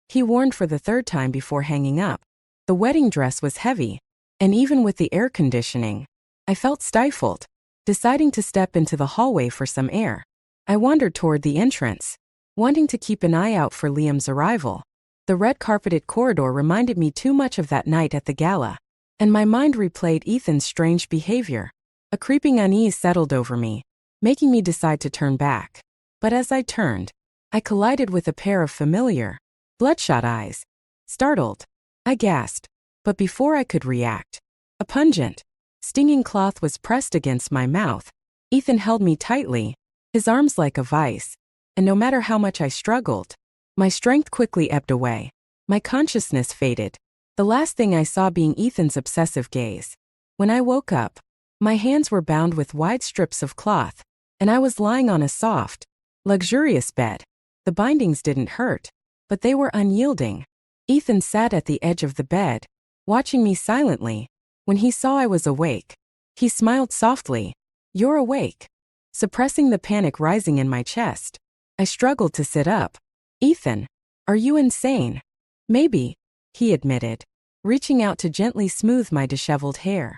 He warned for the third time before hanging up. The wedding dress was heavy, and even with the air conditioning, I felt stifled. Deciding to step into the hallway for some air, I wandered toward the entrance, wanting to keep an eye out for Liam's arrival. The red-carpeted corridor reminded me too much of that night at the gala, and my mind replayed Ethan's strange behavior. A creeping unease settled over me, making me decide to turn back. But as I turned, I collided with a pair of familiar, bloodshot eyes. Startled, I gasped, but before I could react, a pungent, stinging cloth was pressed against my mouth. Ethan held me tightly, his arms like a vice, and no matter how much I struggled, my strength quickly ebbed away. My consciousness faded, the last thing I saw being Ethan's obsessive gaze. When I woke up, my hands were bound with wide strips of cloth, and I was lying on a soft, luxurious bed. The bindings didn't hurt, but they were unyielding. Ethan sat at the edge of the bed, watching me silently. When he saw I was awake, he smiled softly. You're awake. Suppressing the panic rising in my chest, I struggled to sit up. Ethan, are you insane? Maybe, he admitted, reaching out to gently smooth my disheveled hair.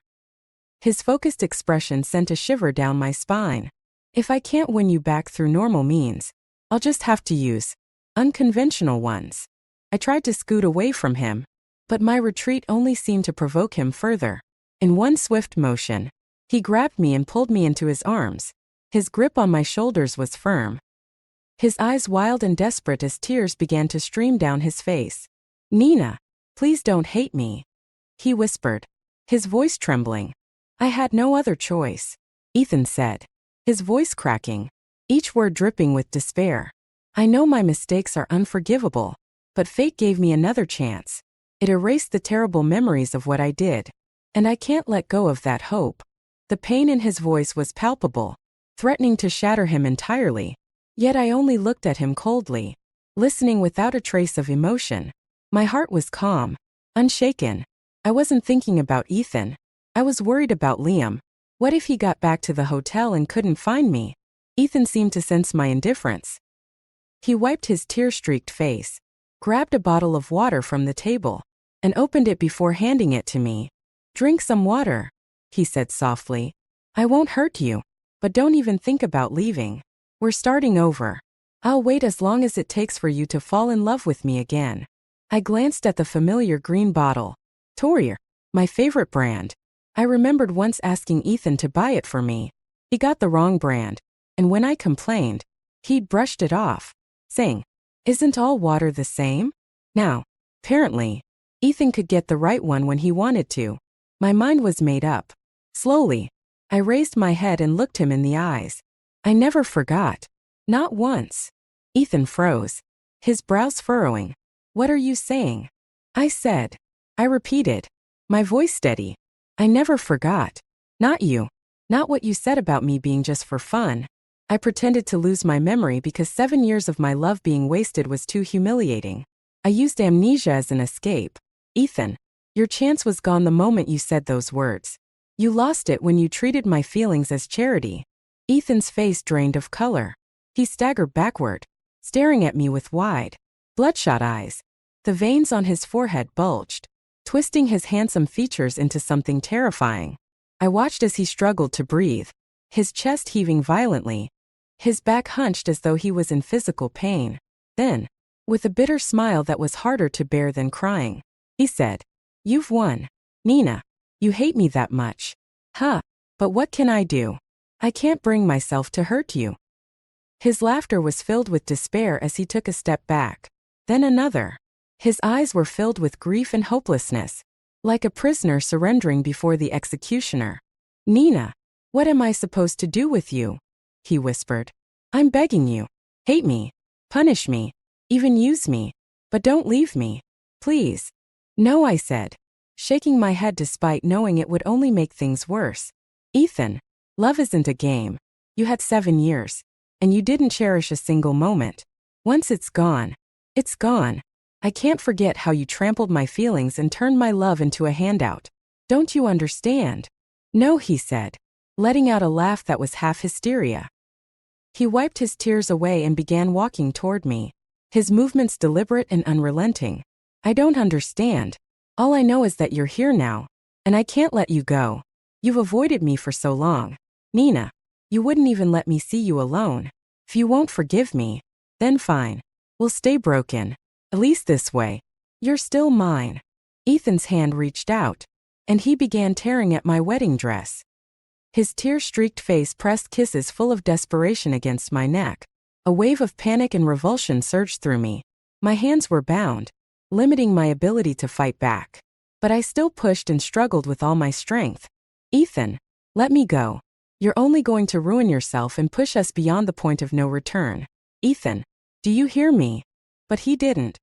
His focused expression sent a shiver down my spine. If I can't win you back through normal means, I'll just have to use unconventional ones. I tried to scoot away from him, but my retreat only seemed to provoke him further. In one swift motion, he grabbed me and pulled me into his arms. His grip on my shoulders was firm, his eyes wild and desperate as tears began to stream down his face. Nina, please don't hate me, he whispered, his voice trembling. I had no other choice, Ethan said, his voice cracking, each word dripping with despair. I know my mistakes are unforgivable, but fate gave me another chance. It erased the terrible memories of what I did, and I can't let go of that hope. The pain in his voice was palpable, threatening to shatter him entirely. Yet I only looked at him coldly, listening without a trace of emotion. My heart was calm, unshaken. I wasn't thinking about Ethan. I was worried about Liam. What if he got back to the hotel and couldn't find me? Ethan seemed to sense my indifference. He wiped his tear-streaked face, grabbed a bottle of water from the table, and opened it before handing it to me. Drink some water, he said softly. I won't hurt you, but don't even think about leaving. We're starting over. I'll wait as long as it takes for you to fall in love with me again. I glanced at the familiar green bottle. Torier, my favorite brand. I remembered once asking Ethan to buy it for me. He got the wrong brand, and when I complained, he'd brushed it off, saying, "Isn't all water the same?" Now, apparently, Ethan could get the right one when he wanted to. My mind was made up. Slowly, I raised my head and looked him in the eyes. I never forgot. Not once. Ethan froze, his brows furrowing. What are you saying? I said. I repeated, my voice steady. I never forgot. Not you. Not what you said about me being just for fun. I pretended to lose my memory because 7 years of my love being wasted was too humiliating. I used amnesia as an escape. Ethan, your chance was gone the moment you said those words. You lost it when you treated my feelings as charity. Ethan's face drained of color. He staggered backward, staring at me with wide, bloodshot eyes. The veins on his forehead bulged, twisting his handsome features into something terrifying. I watched as he struggled to breathe, his chest heaving violently, his back hunched as though he was in physical pain. Then, With a bitter smile that was harder to bear than crying, he said, "You've won. Nina. You hate me that much. Huh. But what can I do? I can't bring myself to hurt you." His laughter was filled with despair as he took a step back. Then another. His eyes were filled with grief and hopelessness, like a prisoner surrendering before the executioner. "Nina, what am I supposed to do with you?" he whispered. "I'm begging you. Hate me. Punish me. Even use me. But don't leave me. Please." "No," I said, shaking my head despite knowing it would only make things worse. "Ethan, love isn't a game. You had 7 years, and you didn't cherish a single moment. Once it's gone, it's gone. I can't forget how you trampled my feelings and turned my love into a handout. Don't you understand?" "No," he said, letting out a laugh that was half hysteria. He wiped his tears away and began walking toward me, his movements deliberate and unrelenting. "I don't understand. All I know is that you're here now, and I can't let you go. You've avoided me for so long. Nina, you wouldn't even let me see you alone. If you won't forgive me, then fine. We'll stay broken. At least this way. You're still mine." Ethan's hand reached out, and he began tearing at my wedding dress. His tear-streaked face pressed kisses full of desperation against my neck. A wave of panic and revulsion surged through me. My hands were bound, limiting my ability to fight back. But I still pushed and struggled with all my strength. "Ethan, let me go. You're only going to ruin yourself and push us beyond the point of no return. Ethan, do you hear me?" But he didn't.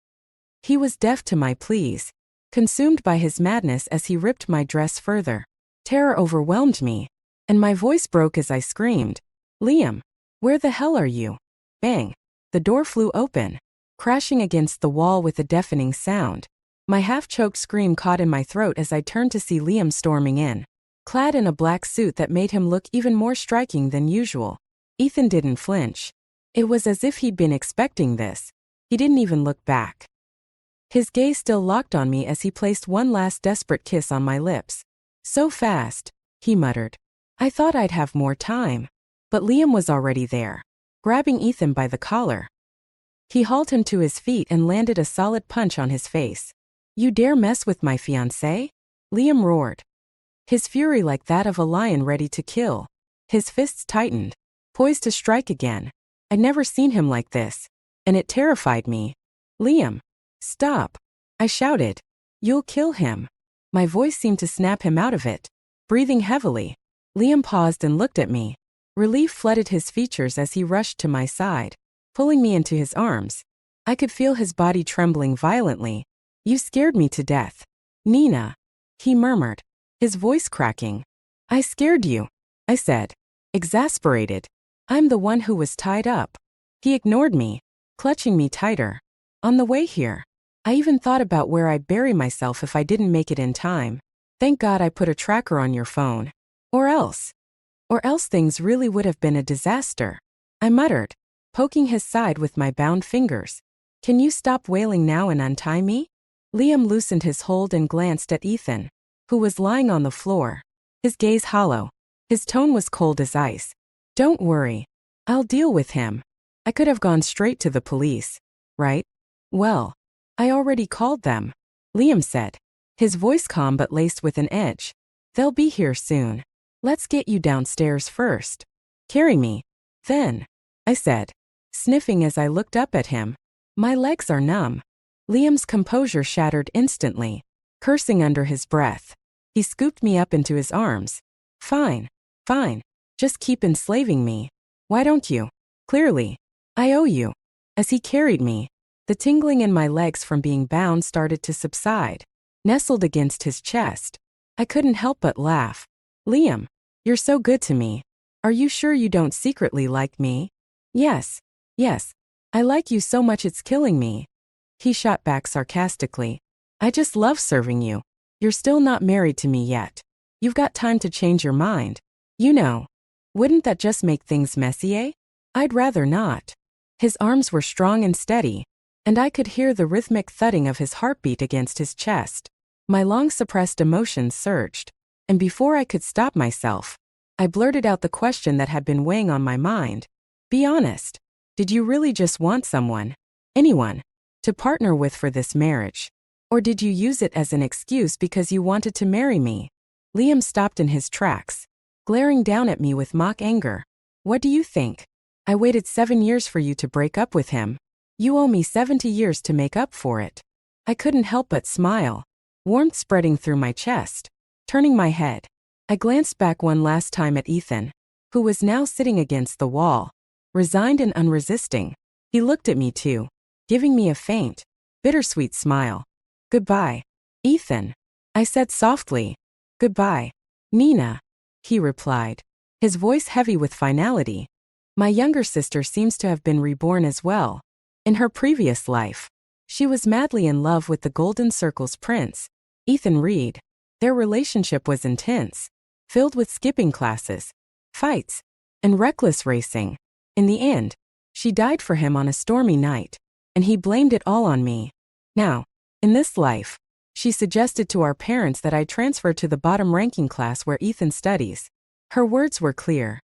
He was deaf to my pleas, consumed by his madness as he ripped my dress further. Terror overwhelmed me, and my voice broke as I screamed, "Liam, where the hell are you?" Bang! The door flew open, crashing against the wall with a deafening sound. My half-choked scream caught in my throat as I turned to see Liam storming in, clad in a black suit that made him look even more striking than usual. Ethan didn't flinch. It was as if he'd been expecting this. He didn't even look back. His gaze still locked on me as he placed one last desperate kiss on my lips. "So fast," he muttered. "I thought I'd have more time." But Liam was already there, grabbing Ethan by the collar. He hauled him to his feet and landed a solid punch on his face. "You dare mess with my fiancé?" Liam roared, his fury like that of a lion ready to kill. His fists tightened, poised to strike again. I'd never seen him like this, and it terrified me. "Liam, stop," I shouted. "You'll kill him." My voice seemed to snap him out of it. Breathing heavily, Liam paused and looked at me. Relief flooded his features as he rushed to my side, pulling me into his arms. I could feel his body trembling violently. "You scared me to death, Nina," he murmured, his voice cracking. "I scared you," I said, exasperated. "I'm the one who was tied up." He ignored me, clutching me tighter. "On the way here, I even thought about where I'd bury myself if I didn't make it in time. Thank God I put a tracker on your phone. Or else things really would have been a disaster," I muttered, poking his side with my bound fingers. "Can you stop wailing now and untie me?" Liam loosened his hold and glanced at Ethan, who was lying on the floor, his gaze hollow. His tone was cold as ice. "Don't worry. I'll deal with him. I could have gone straight to the police, right?" "Well, I already called them," Liam said, his voice calm but laced with an edge. "They'll be here soon. Let's get you downstairs first." "Carry me, then," I said, sniffing as I looked up at him. "My legs are numb." Liam's composure shattered instantly. Cursing under his breath, he scooped me up into his arms. Fine. Just keep enslaving me. Why don't you? Clearly, I owe you." As he carried me, the tingling in my legs from being bound started to subside. Nestled against his chest, I couldn't help but laugh. "Liam, you're so good to me. Are you sure you don't secretly like me?" Yes. I like you so much it's killing me," he shot back sarcastically. "I just love serving you. You're still not married to me yet. You've got time to change your mind. You know, wouldn't that just make things messy, eh?" "I'd rather not." His arms were strong and steady, and I could hear the rhythmic thudding of his heartbeat against his chest. My long-suppressed emotions surged, and before I could stop myself, I blurted out the question that had been weighing on my mind. "Be honest. Did you really just want someone, anyone, to partner with for this marriage? Or did you use it as an excuse because you wanted to marry me? Liam stopped in his tracks, glaring down at me with mock anger. What do you think? I waited 7 years for you to break up with him. You owe me 70 years to make up for it. I couldn't help but smile, warmth spreading through my chest. Turning my head, I glanced back one last time at Ethan, who was now sitting against the wall, resigned and unresisting. He looked at me too, giving me a faint, bittersweet smile. Goodbye, Ethan, I said softly. Goodbye, Nina, he replied, his voice heavy with finality. My younger sister seems to have been reborn as well. In her previous life, she was madly in love with the Golden Circle's prince, Ethan Reed. Their relationship was intense, filled with skipping classes, fights, and reckless racing. In the end, she died for him on a stormy night, and he blamed it all on me. Now, in this life, she suggested to our parents that I transfer to the bottom-ranking class where Ethan studies. Her words were clear.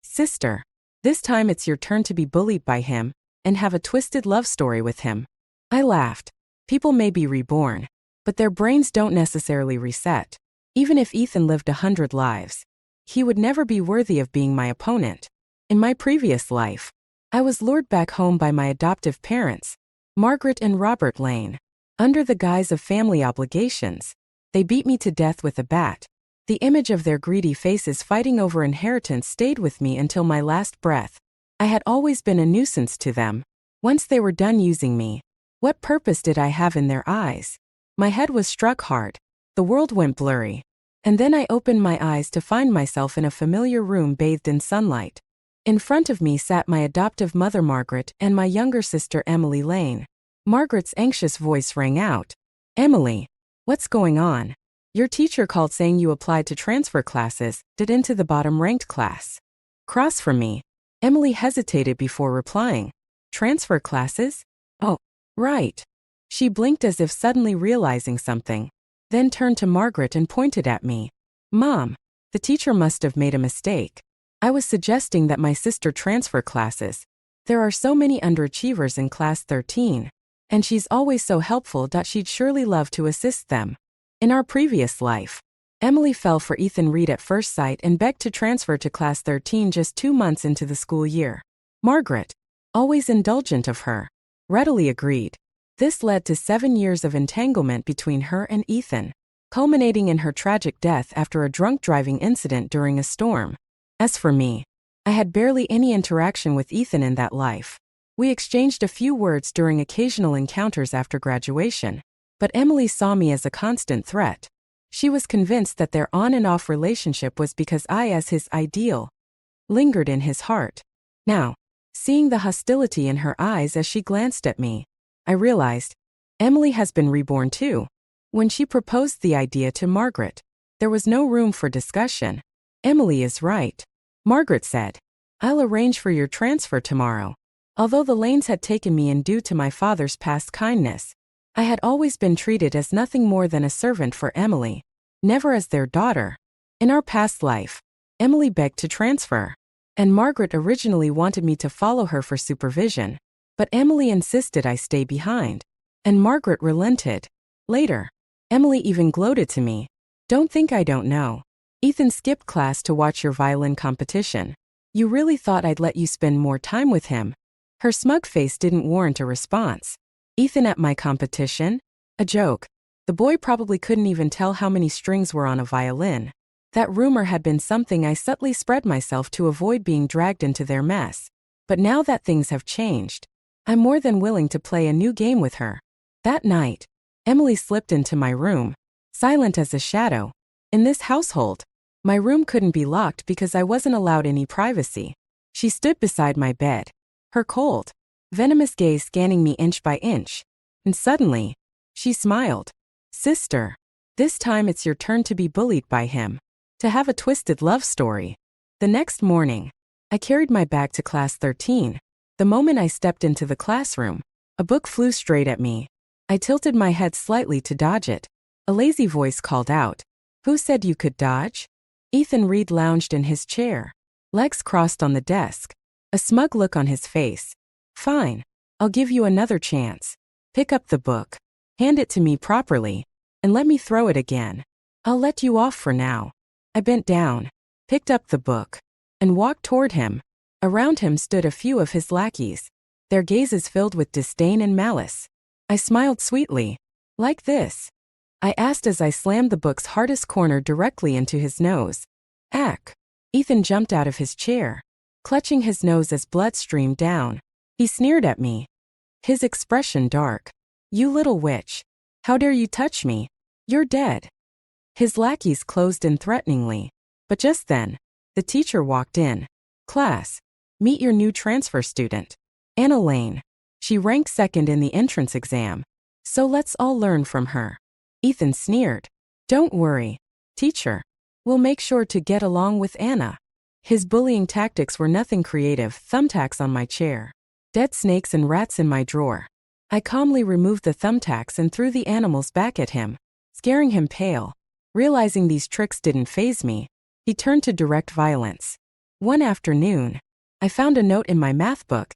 Sister, this time it's your turn to be bullied by him and have a twisted love story with him. I laughed. People may be reborn, but their brains don't necessarily reset. Even if Ethan lived 100 lives, he would never be worthy of being my opponent. In my previous life, I was lured back home by my adoptive parents, Margaret and Robert Lane. Under the guise of family obligations, they beat me to death with a bat. The image of their greedy faces fighting over inheritance stayed with me until my last breath. I had always been a nuisance to them. Once they were done using me, what purpose did I have in their eyes? My head was struck hard. The world went blurry. And then I opened my eyes to find myself in a familiar room bathed in sunlight. In front of me sat my adoptive mother Margaret and my younger sister Emily Lane. Margaret's anxious voice rang out. Emily, what's going on? Your teacher called saying you applied to transfer classes, did into the bottom-ranked class. Cross from me. Emily hesitated before replying. Transfer classes? Oh, right. She blinked as if suddenly realizing something, then turned to Margaret and pointed at me. Mom, the teacher must have made a mistake. I was suggesting that my sister transfer classes. There are so many underachievers in class 13. And she's always so helpful that she'd surely love to assist them. In our previous life, Emily fell for Ethan Reed at first sight and begged to transfer to class 13 just 2 months into the school year. Margaret, always indulgent of her, readily agreed. This led to 7 years of entanglement between her and Ethan, culminating in her tragic death after a drunk driving incident during a storm. As for me, I had barely any interaction with Ethan in that life. We exchanged a few words during occasional encounters after graduation, but Emily saw me as a constant threat. She was convinced that their on and off relationship was because I, as his ideal, lingered in his heart. Now, seeing the hostility in her eyes as she glanced at me, I realized, Emily has been reborn too. When she proposed the idea to Margaret, there was no room for discussion. Emily is right, Margaret said. I'll arrange for your transfer tomorrow. Although the Lanes had taken me in due to my father's past kindness, I had always been treated as nothing more than a servant for Emily, never as their daughter. In our past life, Emily begged to transfer, and Margaret originally wanted me to follow her for supervision, but Emily insisted I stay behind, and Margaret relented. Later, Emily even gloated to me. Don't think I don't know. Ethan skipped class to watch your violin competition. You really thought I'd let you spend more time with him? Her smug face didn't warrant a response. Ethan at my competition? A joke. The boy probably couldn't even tell how many strings were on a violin. That rumor had been something I subtly spread myself to avoid being dragged into their mess. But now that things have changed, I'm more than willing to play a new game with her. That night, Emily slipped into my room, silent as a shadow. In this household, my room couldn't be locked because I wasn't allowed any privacy. She stood beside my bed, her cold, venomous gaze scanning me inch by inch. And suddenly, she smiled. Sister, this time it's your turn to be bullied by him, to have a twisted love story. The next morning, I carried my bag to class 13. The moment I stepped into the classroom, a book flew straight at me. I tilted my head slightly to dodge it. A lazy voice called out, "Who said you could dodge?" Ethan Reed lounged in his chair, legs crossed on the desk, a smug look on his face. Fine, I'll give you another chance. Pick up the book. Hand it to me properly. And let me throw it again. I'll let you off for now. I bent down, picked up the book, and walked toward him. Around him stood a few of his lackeys, their gazes filled with disdain and malice. I smiled sweetly. Like this? I asked as I slammed the book's hardest corner directly into his nose. Ack! Ethan jumped out of his chair, clutching his nose as blood streamed down. He sneered at me, his expression dark. You little witch. How dare you touch me? You're dead. His lackeys closed in threateningly. But just then, the teacher walked in. Class, meet your new transfer student, Anna Lane. She ranked second in the entrance exam. So let's all learn from her. Ethan sneered. Don't worry, teacher. We'll make sure to get along with Anna. His bullying tactics were nothing creative. Thumbtacks on my chair. Dead snakes and rats in my drawer. I calmly removed the thumbtacks and threw the animals back at him, scaring him pale. Realizing these tricks didn't faze me, he turned to direct violence. One afternoon, I found a note in my math book.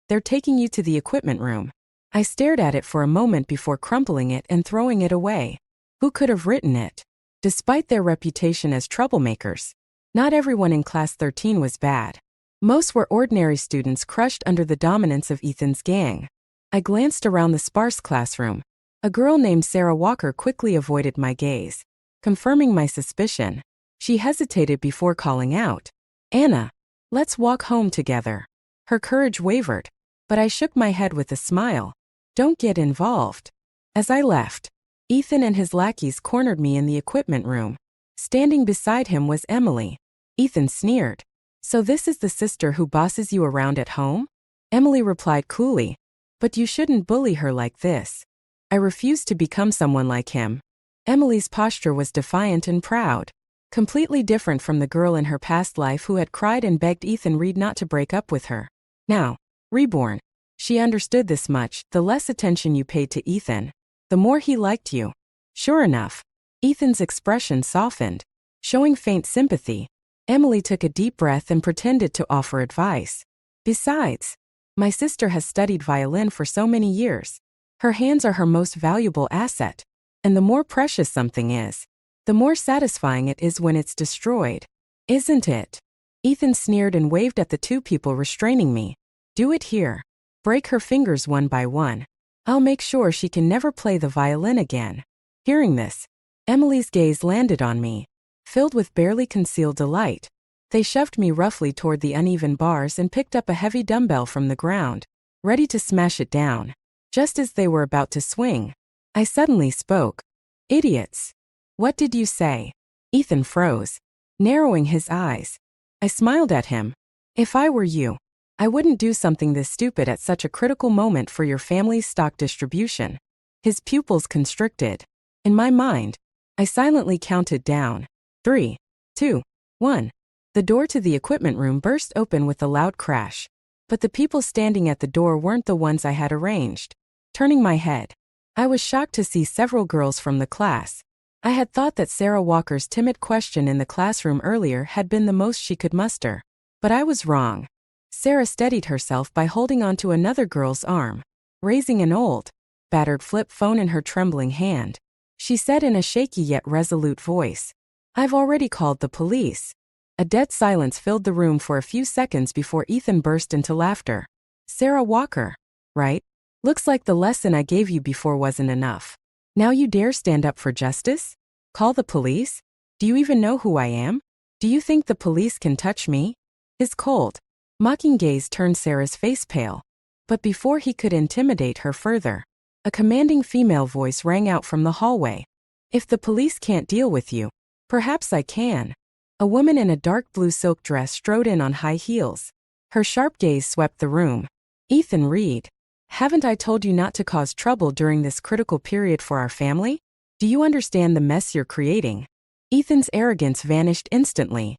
They're taking you to the equipment room. I stared at it for a moment before crumpling it and throwing it away. Who could have written it? Despite their reputation as troublemakers, not everyone in Class 13 was bad. Most were ordinary students crushed under the dominance of Ethan's gang. I glanced around the sparse classroom. A girl named Sarah Walker quickly avoided my gaze, confirming my suspicion. She hesitated before calling out, Anna, let's walk home together. Her courage wavered, but I shook my head with a smile. Don't get involved. As I left, Ethan and his lackeys cornered me in the equipment room. Standing beside him was Emily. Ethan sneered. So this is the sister who bosses you around at home? Emily replied coolly. But you shouldn't bully her like this. I refused to become someone like him. Emily's posture was defiant and proud, completely different from the girl in her past life who had cried and begged Ethan Reed not to break up with her. Now, reborn, she understood this much. The less attention you paid to Ethan, the more he liked you. Sure enough, Ethan's expression softened, showing faint sympathy. Emily took a deep breath and pretended to offer advice. Besides, my sister has studied violin for so many years. Her hands are her most valuable asset. And the more precious something is, the more satisfying it is when it's destroyed. Isn't it? Ethan sneered and waved at the two people restraining me. Do it here. Break her fingers one by one. I'll make sure she can never play the violin again. Hearing this, Emily's gaze landed on me, filled with barely concealed delight. They shoved me roughly toward the uneven bars and picked up a heavy dumbbell from the ground, ready to smash it down. Just as they were about to swing, I suddenly spoke. Idiots. What did you say? Ethan froze, narrowing his eyes. I smiled at him. If I were you, I wouldn't do something this stupid at such a critical moment for your family's stock distribution. His pupils constricted. In my mind, I silently counted down. 3, 2, 1. The door to the equipment room burst open with a loud crash. But the people standing at the door weren't the ones I had arranged. Turning my head, I was shocked to see several girls from the class. I had thought that Sarah Walker's timid question in the classroom earlier had been the most she could muster. But I was wrong. Sarah steadied herself by holding onto another girl's arm, raising an old, battered flip phone in her trembling hand. She said in a shaky yet resolute voice, I've already called the police. A dead silence filled the room for a few seconds before Ethan burst into laughter. Sarah Walker, right? Looks like the lesson I gave you before wasn't enough. Now you dare stand up for justice? Call the police? Do you even know who I am? Do you think the police can touch me? His cold, mocking gaze turned Sarah's face pale. But before he could intimidate her further, a commanding female voice rang out from the hallway. If the police can't deal with you, perhaps I can. A woman in a dark blue silk dress strode in on high heels. Her sharp gaze swept the room. Ethan Reed. Haven't I told you not to cause trouble during this critical period for our family? Do you understand the mess you're creating? Ethan's arrogance vanished instantly.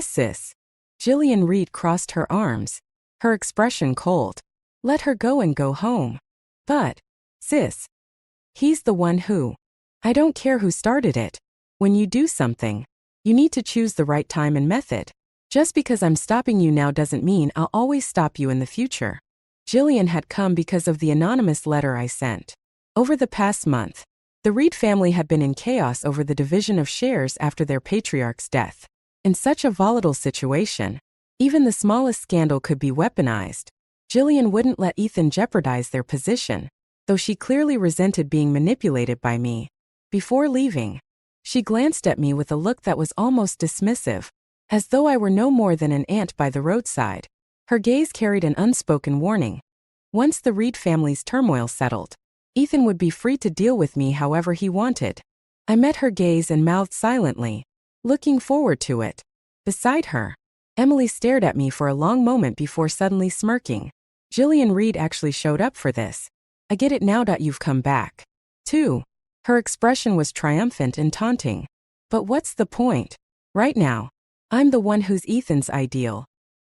Sis. Jillian Reed crossed her arms, her expression cold. Let her go and go home. But, sis. He's the one who. I don't care who started it. When you do something, you need to choose the right time and method. Just because I'm stopping you now doesn't mean I'll always stop you in the future. Jillian had come because of the anonymous letter I sent. Over the past month, the Reed family had been in chaos over the division of shares after their patriarch's death. In such a volatile situation, even the smallest scandal could be weaponized. Jillian wouldn't let Ethan jeopardize their position, though she clearly resented being manipulated by me. Before leaving, she glanced at me with a look that was almost dismissive, as though I were no more than an ant by the roadside. Her gaze carried an unspoken warning. Once the Reed family's turmoil settled, Ethan would be free to deal with me however he wanted. I met her gaze and mouthed silently, looking forward to it. Beside her, Emily stared at me for a long moment before suddenly smirking. Jillian Reed actually showed up for this. I get it now that you've come back, too. Her expression was triumphant and taunting. But what's the point? Right now, I'm the one who's Ethan's ideal.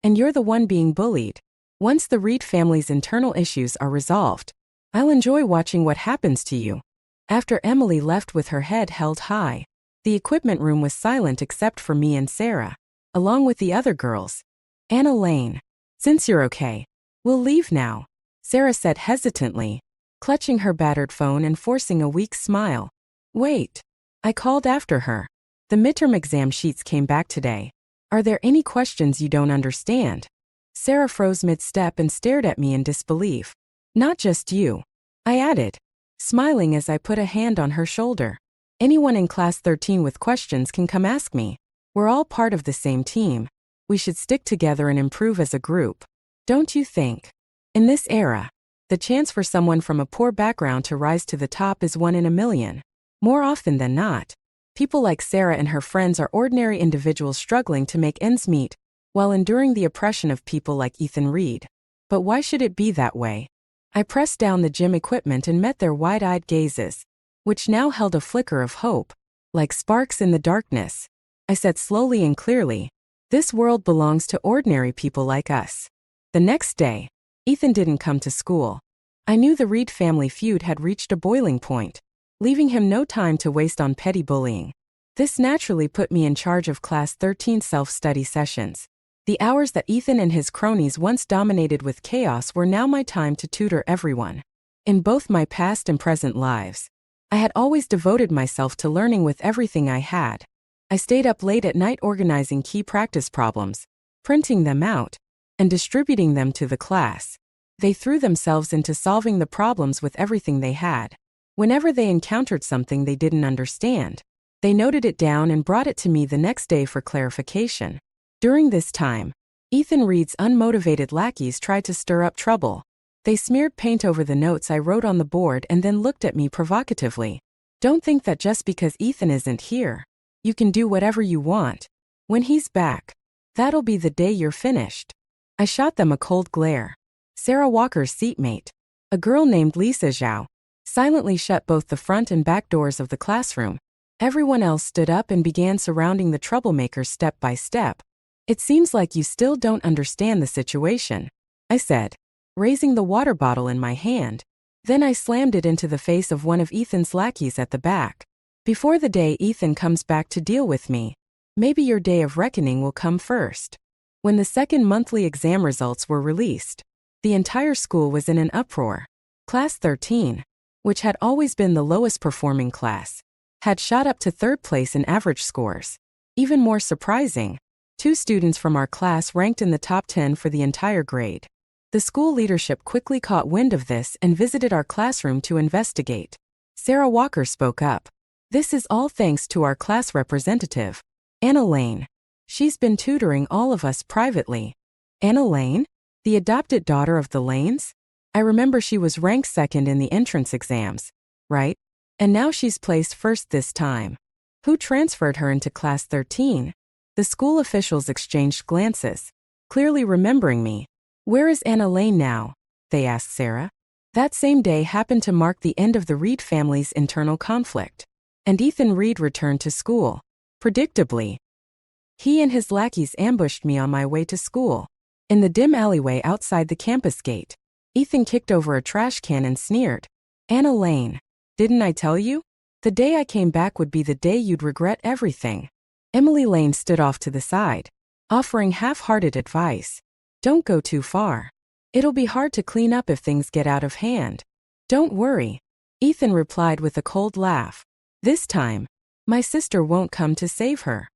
And you're the one being bullied. Once the Reed family's internal issues are resolved, I'll enjoy watching what happens to you. After Emily left with her head held high, the equipment room was silent except for me and Sarah, along with the other girls. Anna Lane, since you're okay, we'll leave now, Sarah said hesitantly, clutching her battered phone and forcing a weak smile. Wait, I called after her. The midterm exam sheets came back today. Are there any questions you don't understand? Sarah froze mid-step and stared at me in disbelief. Not just you, I added, smiling as I put a hand on her shoulder. Anyone in class 13 with questions can come ask me. We're all part of the same team. We should stick together and improve as a group. Don't you think? In this era, the chance for someone from a poor background to rise to the top is 1 in a million. More often than not, people like Sarah and her friends are ordinary individuals struggling to make ends meet, while enduring the oppression of people like Ethan Reed. But why should it be that way? I pressed down the gym equipment and met their wide-eyed gazes, which now held a flicker of hope, like sparks in the darkness. I said slowly and clearly, this world belongs to ordinary people like us. The next day, Ethan didn't come to school. I knew the Reed family feud had reached a boiling point, leaving him no time to waste on petty bullying. This naturally put me in charge of Class 13 self-study sessions. The hours that Ethan and his cronies once dominated with chaos were now my time to tutor everyone. In both my past and present lives, I had always devoted myself to learning with everything I had. I stayed up late at night organizing key practice problems, printing them out, and distributing them to the class. They threw themselves into solving the problems with everything they had. Whenever they encountered something they didn't understand, they noted it down and brought it to me the next day for clarification. During this time, Ethan Reed's unmotivated lackeys tried to stir up trouble. They smeared paint over the notes I wrote on the board and then looked at me provocatively. Don't think that just because Ethan isn't here, you can do whatever you want. When he's back, that'll be the day you're finished. I shot them a cold glare. Sarah Walker's seatmate, a girl named Lisa Zhao, silently shut both the front and back doors of the classroom. Everyone else stood up and began surrounding the troublemakers step by step. It seems like you still don't understand the situation, I said, raising the water bottle in my hand. Then I slammed it into the face of one of Ethan's lackeys at the back. Before the day Ethan comes back to deal with me, maybe your day of reckoning will come first. When the second monthly exam results were released, the entire school was in an uproar. Class 13, which had always been the lowest performing class, had shot up to third place in average scores. Even more surprising, 2 students from our class ranked in the top 10 for the entire grade. The school leadership quickly caught wind of this and visited our classroom to investigate. Sarah Walker spoke up. This is all thanks to our class representative, Anna Lane. She's been tutoring all of us privately. Anna Lane? The adopted daughter of the Lanes? I remember she was ranked second in the entrance exams, right? And now she's placed first this time. Who transferred her into Class 13? The school officials exchanged glances, clearly remembering me. Where is Anna Lane now? They asked Sarah. That same day happened to mark the end of the Reed family's internal conflict, and Ethan Reed returned to school. Predictably, he and his lackeys ambushed me on my way to school. In the dim alleyway outside the campus gate, Ethan kicked over a trash can and sneered. Anna Lane, didn't I tell you? The day I came back would be the day you'd regret everything. Emily Lane stood off to the side, offering half-hearted advice. Don't go too far. It'll be hard to clean up if things get out of hand. Don't worry, Ethan replied with a cold laugh. This time, my sister won't come to save her.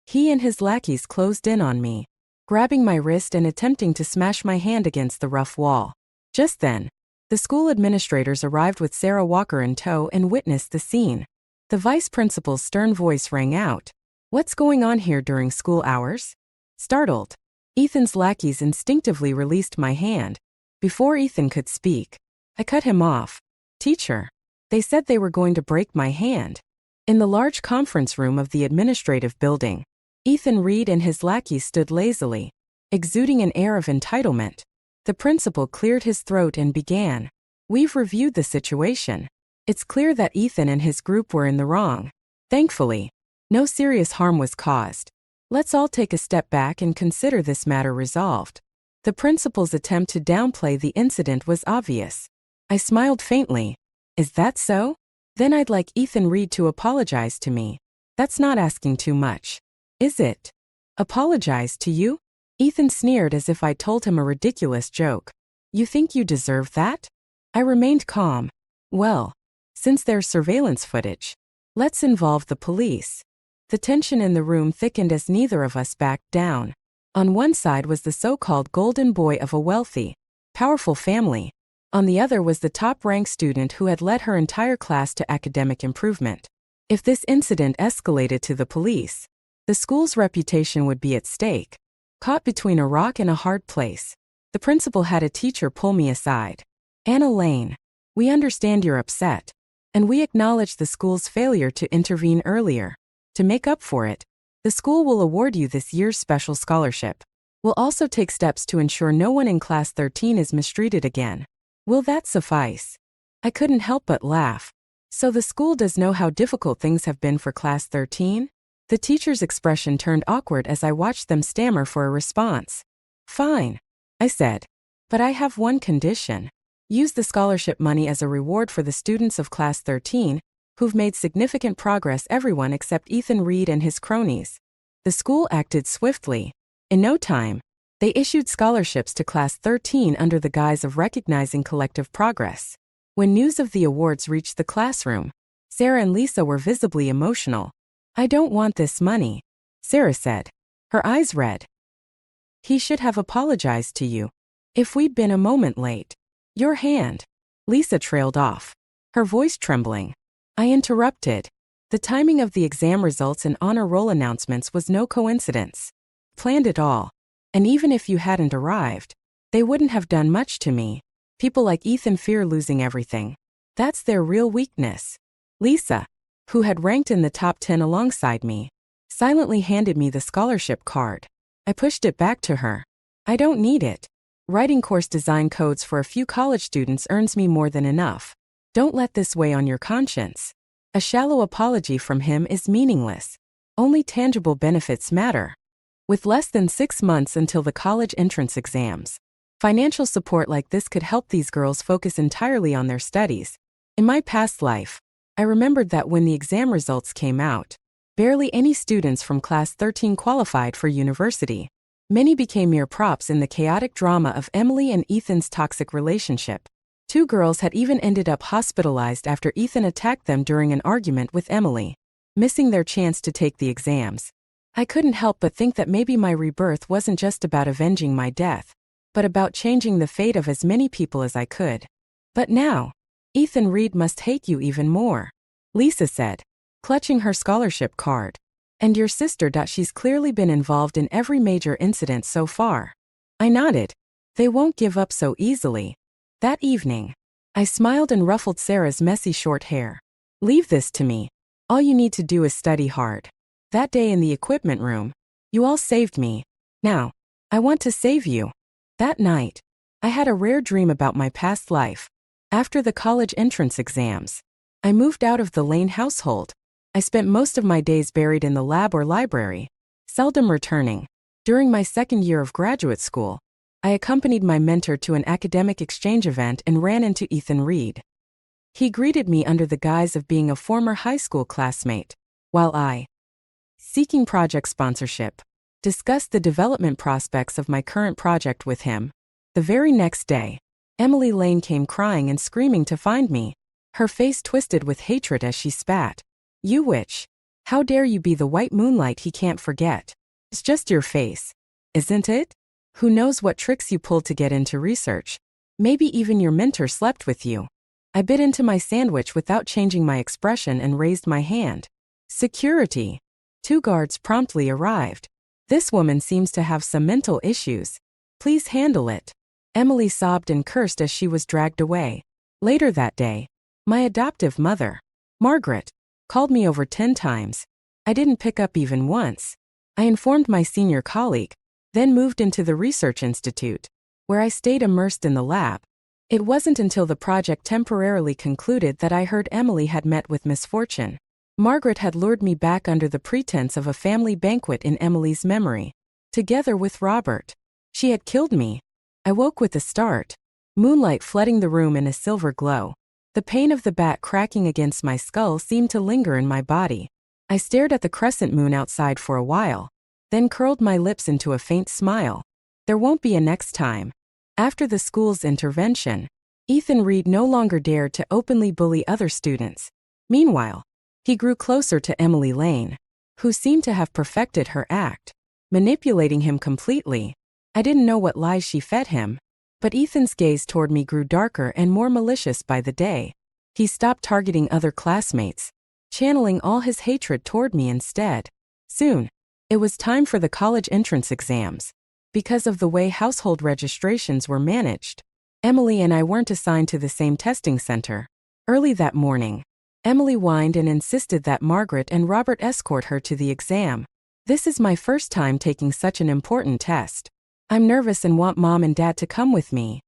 He and his lackeys closed in on me, grabbing my wrist and attempting to smash my hand against the rough wall. Just then, the school administrators arrived with Sarah Walker in tow and witnessed the scene. The vice principal's stern voice rang out. What's going on here during school hours? Startled, Ethan's lackeys instinctively released my hand. Before Ethan could speak, I cut him off. Teacher, they said they were going to break my hand. In the large conference room of the administrative building, Ethan Reed and his lackeys stood lazily, exuding an air of entitlement. The principal cleared his throat and began. We've reviewed the situation. It's clear that Ethan and his group were in the wrong. Thankfully, no serious harm was caused. Let's all take a step back and consider this matter resolved. The principal's attempt to downplay the incident was obvious. I smiled faintly. Is that so? Then I'd like Ethan Reed to apologize to me. That's not asking too much, is it? Apologize to you? Ethan sneered as if I'd told him a ridiculous joke. You think you deserve that? I remained calm. Well, since there's surveillance footage, let's involve the police. The tension in the room thickened as neither of us backed down. On one side was the so-called golden boy of a wealthy, powerful family. On the other was the top-ranked student who had led her entire class to academic improvement. If this incident escalated to the police, the school's reputation would be at stake. Caught between a rock and a hard place, the principal had a teacher pull me aside. Anna Lane, we understand you're upset, and we acknowledge the school's failure to intervene earlier. To make up for it, the school will award you this year's special scholarship. We'll also take steps to ensure no one in Class 13 is mistreated again. Will that suffice? I couldn't help but laugh. So the school does know how difficult things have been for Class 13? The teacher's expression turned awkward as I watched them stammer for a response. Fine, I said. But I have one condition. Use the scholarship money as a reward for the students of Class 13, who've made significant progress, everyone except Ethan Reed and his cronies. The school acted swiftly. In no time, they issued scholarships to Class 13 under the guise of recognizing collective progress. When news of the awards reached the classroom, Sarah and Lisa were visibly emotional. I don't want this money, Sarah said, her eyes red. He should have apologized to you. If we'd been a moment late. Your hand. Lisa trailed off, her voice trembling. I interrupted. The timing of the exam results and honor roll announcements was no coincidence. Planned it all. And even if you hadn't arrived, they wouldn't have done much to me. People like Ethan fear losing everything. That's their real weakness. Lisa, who had ranked in the top 10 alongside me, silently handed me the scholarship card. I pushed it back to her. I don't need it. Writing course design codes for a few college students earns me more than enough. Don't let this weigh on your conscience. A shallow apology from him is meaningless. Only tangible benefits matter. With less than 6 months until the college entrance exams, financial support like this could help these girls focus entirely on their studies. In my past life, I remembered that when the exam results came out, barely any students from Class 13 qualified for university. Many became mere props in the chaotic drama of Emily and Ethan's toxic relationship. 2 girls had even ended up hospitalized after Ethan attacked them during an argument with Emily, missing their chance to take the exams. I couldn't help but think that maybe my rebirth wasn't just about avenging my death, but about changing the fate of as many people as I could. But now, Ethan Reed must hate you even more, Lisa said, clutching her scholarship card. And your sister. She's clearly been involved in every major incident so far. I nodded. They won't give up so easily. That evening, I smiled and ruffled Sarah's messy short hair. Leave this to me. All you need to do is study hard. That day in the equipment room, you all saved me. Now, I want to save you. That night, I had a rare dream about my past life. After the college entrance exams, I moved out of the Lane household. I spent most of my days buried in the lab or library, seldom returning. During my second year of graduate school, I accompanied my mentor to an academic exchange event and ran into Ethan Reed. He greeted me under the guise of being a former high school classmate, while I, seeking project sponsorship, discussed the development prospects of my current project with him. The very next day, Emily Lane came crying and screaming to find me, her face twisted with hatred as she spat. "You witch! How dare you be the white moonlight he can't forget? It's just your face, isn't it? Who knows what tricks you pulled to get into research? Maybe even your mentor slept with you." I bit into my sandwich without changing my expression and raised my hand. "Security." 2 guards promptly arrived. "This woman seems to have some mental issues. Please handle it." Emily sobbed and cursed as she was dragged away. Later that day, my adoptive mother, Margaret, called me over 10 times. I didn't pick up even once. I informed my senior colleague, then moved into the research institute, where I stayed immersed in the lab. It wasn't until the project temporarily concluded that I heard Emily had met with misfortune. Margaret had lured me back under the pretense of a family banquet in Emily's memory. Together with Robert, she had killed me. I woke with a start, moonlight flooding the room in a silver glow. The pain of the bat cracking against my skull seemed to linger in my body. I stared at the crescent moon outside for a while, then curled my lips into a faint smile. There won't be a next time. After the school's intervention, Ethan Reed no longer dared to openly bully other students. Meanwhile, he grew closer to Emily Lane, who seemed to have perfected her act, manipulating him completely. I didn't know what lies she fed him, but Ethan's gaze toward me grew darker and more malicious by the day. He stopped targeting other classmates, channeling all his hatred toward me instead. Soon, it was time for the college entrance exams. Because of the way household registrations were managed, Emily and I weren't assigned to the same testing center. Early that morning, Emily whined and insisted that Margaret and Robert escort her to the exam. "This is my first time taking such an important test. I'm nervous and want Mom and Dad to come with me,"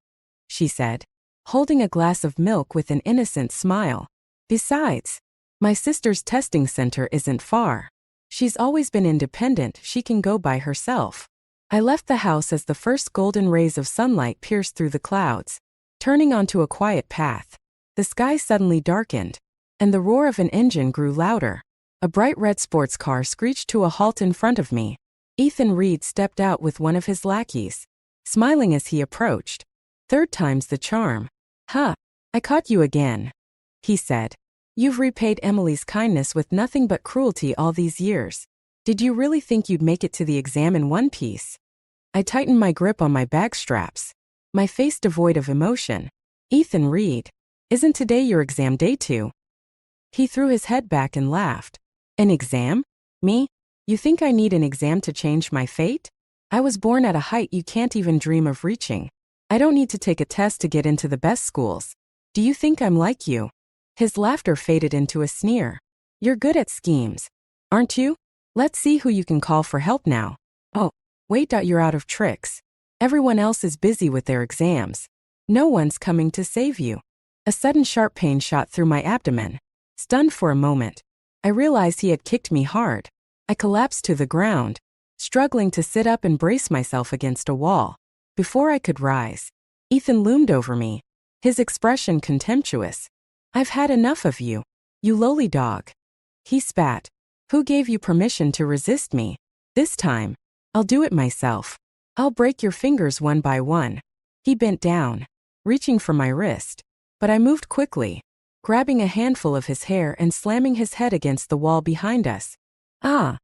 she said, holding a glass of milk with an innocent smile. "Besides, my sister's testing center isn't far. She's always been independent, she can go by herself." I left the house as the first golden rays of sunlight pierced through the clouds, turning onto a quiet path. The sky suddenly darkened, and the roar of an engine grew louder. A bright red sports car screeched to a halt in front of me. Ethan Reed stepped out with one of his lackeys, smiling as he approached. "Third time's the charm. Huh, I caught you again," he said. "You've repaid Emily's kindness with nothing but cruelty all these years. Did you really think you'd make it to the exam in one piece?" I tightened my grip on my bag straps, my face devoid of emotion. "Ethan Reed, isn't today your exam day too?" He threw his head back and laughed. "An exam? Me? You think I need an exam to change my fate? I was born at a height you can't even dream of reaching. I don't need to take a test to get into the best schools. Do you think I'm like you?" His laughter faded into a sneer. "You're good at schemes, aren't you? Let's see who you can call for help now." "Oh, wait, you're out of tricks. Everyone else is busy with their exams. No one's coming to save you." A sudden sharp pain shot through my abdomen. Stunned for a moment, I realized he had kicked me hard. I collapsed to the ground, struggling to sit up and brace myself against a wall. Before I could rise, Ethan loomed over me, his expression contemptuous. "I've had enough of you, you lowly dog," he spat. "Who gave you permission to resist me? This time, I'll do it myself. I'll break your fingers one by one." He bent down, reaching for my wrist, but I moved quickly, grabbing a handful of his hair and slamming his head against the wall behind us. "Ah!"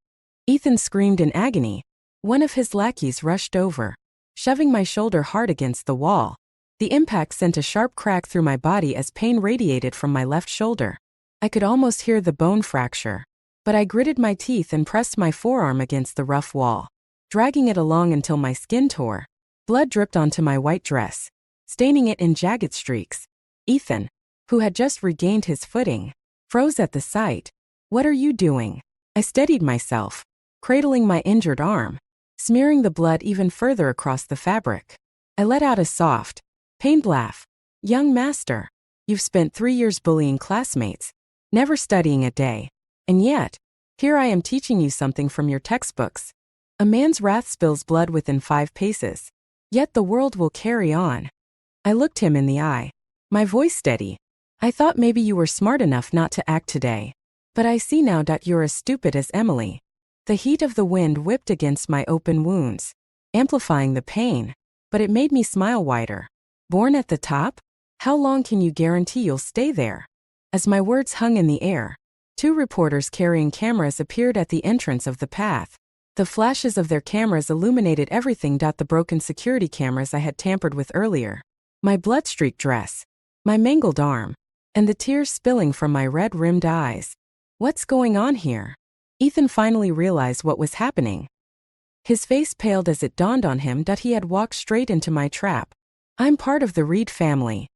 Ethan screamed in agony. One of his lackeys rushed over, shoving my shoulder hard against the wall. The impact sent a sharp crack through my body as pain radiated from my left shoulder. I could almost hear the bone fracture, but I gritted my teeth and pressed my forearm against the rough wall, dragging it along until my skin tore. Blood dripped onto my white dress, staining it in jagged streaks. Ethan, who had just regained his footing, froze at the sight. "What are you doing?" I steadied myself, cradling my injured arm, smearing the blood even further across the fabric. I let out a soft, pained laugh. "Young master, you've spent 3 years bullying classmates, never studying a day, and yet, here I am teaching you something from your textbooks. A man's wrath spills blood within 5 paces, yet the world will carry on." I looked him in the eye, my voice steady. "I thought maybe you were smart enough not to act today, but I see now that you're as stupid as Emily." The heat of the wind whipped against my open wounds, amplifying the pain. but it made me smile wider. Born at the top? How long can you guarantee you'll stay there? As my words hung in the air, 2 reporters carrying cameras appeared at the entrance of the path. The flashes of their cameras illuminated everything. The broken security cameras I had tampered with earlier, my blood-streaked dress, my mangled arm, and the tears spilling from my red-rimmed eyes. What's going on here? Ethan finally realized what was happening. His face paled as it dawned on him that he had walked straight into my trap. I'm part of the Reed family,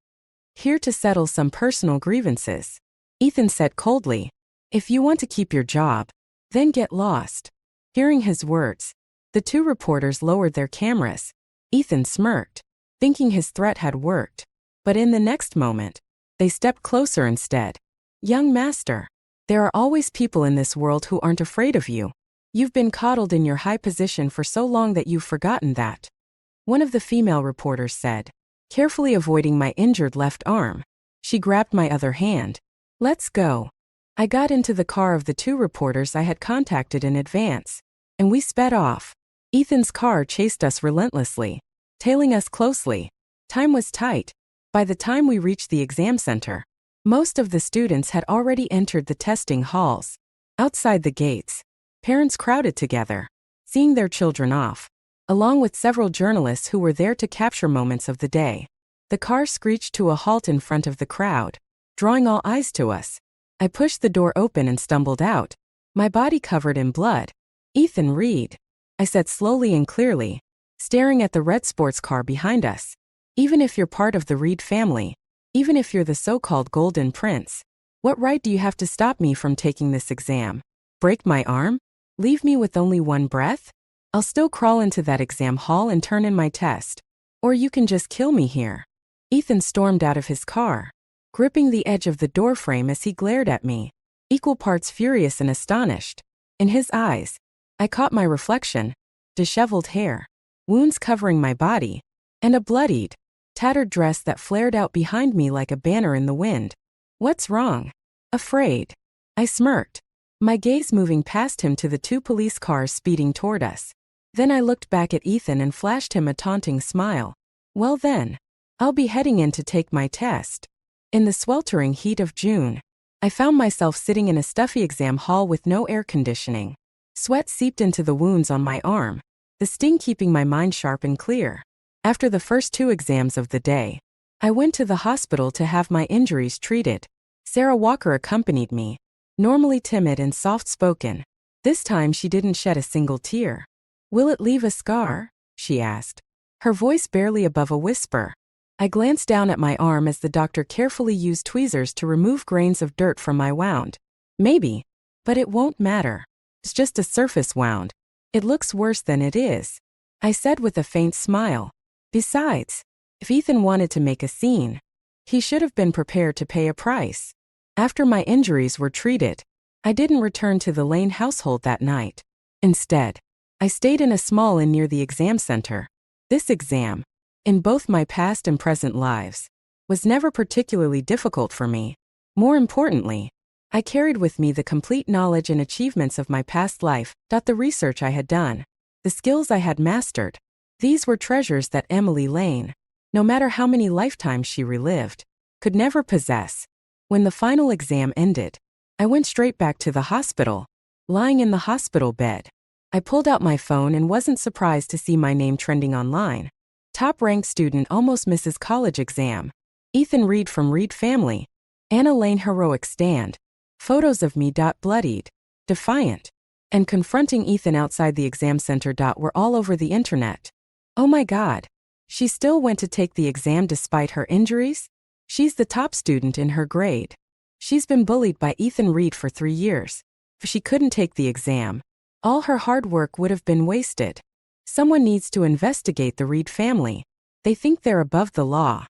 here to settle some personal grievances, Ethan said coldly. If you want to keep your job, then get lost. Hearing his words, the 2 reporters lowered their cameras. Ethan smirked, thinking his threat had worked. But in the next moment, they stepped closer instead. Young master, there are always people in this world who aren't afraid of you. You've been coddled in your high position for so long that you've forgotten that, one of the female reporters said, carefully avoiding my injured left arm. She grabbed my other hand. Let's go. I got into the car of the 2 reporters I had contacted in advance, and we sped off. Ethan's car chased us relentlessly, tailing us closely. Time was tight. By the time we reached the exam center, most of the students had already entered the testing halls. Outside the gates, parents crowded together, seeing their children off, along with several journalists who were there to capture moments of the day. The car screeched to a halt in front of the crowd, drawing all eyes to us. I pushed the door open and stumbled out, my body covered in blood. Ethan Reed, I said slowly and clearly, staring at the red sports car behind us. Even if you're part of the Reed family, even if you're the so-called Golden Prince, what right do you have to stop me from taking this exam? Break my arm? Leave me with only one breath? I'll still crawl into that exam hall and turn in my test. Or you can just kill me here. Ethan stormed out of his car, gripping the edge of the doorframe as he glared at me, equal parts furious and astonished. In his eyes, I caught my reflection, disheveled hair, wounds covering my body, and a bloodied, tattered dress that flared out behind me like a banner in the wind. What's wrong? Afraid. I smirked, my gaze moving past him to the 2 police cars speeding toward us. Then I looked back at Ethan and flashed him a taunting smile. Well then, I'll be heading in to take my test. In the sweltering heat of June, I found myself sitting in a stuffy exam hall with no air conditioning. Sweat seeped into the wounds on my arm, the sting keeping my mind sharp and clear. After the first 2 exams of the day, I went to the hospital to have my injuries treated. Sarah Walker accompanied me, normally timid and soft-spoken. This time she didn't shed a single tear. Will it leave a scar? She asked, her voice barely above a whisper. I glanced down at my arm as the doctor carefully used tweezers to remove grains of dirt from my wound. Maybe, but it won't matter. It's just a surface wound. It looks worse than it is, I said with a faint smile. Besides, if Ethan wanted to make a scene, he should have been prepared to pay a price. After my injuries were treated, I didn't return to the Lane household that night. Instead, I stayed in a small inn near the exam center. This exam, in both my past and present lives, was never particularly difficult for me. More importantly, I carried with me the complete knowledge and achievements of my past life, the research I had done, the skills I had mastered. These were treasures that Emily Lane, no matter how many lifetimes she relived, could never possess. When the final exam ended, I went straight back to the hospital. Lying in the hospital bed, I pulled out my phone and wasn't surprised to see my name trending online. Top-ranked student almost misses college exam. Ethan Reed from Reed family. Anna Lane heroic stand. Photos of me. Bloodied, defiant, and confronting Ethan outside the exam center. Were all over the internet. Oh my God. She still went to take the exam despite her injuries? She's the top student in her grade. She's been bullied by Ethan Reed for 3 years. If she couldn't take the exam, all her hard work would have been wasted. Someone needs to investigate the Reed family. They think they're above the law.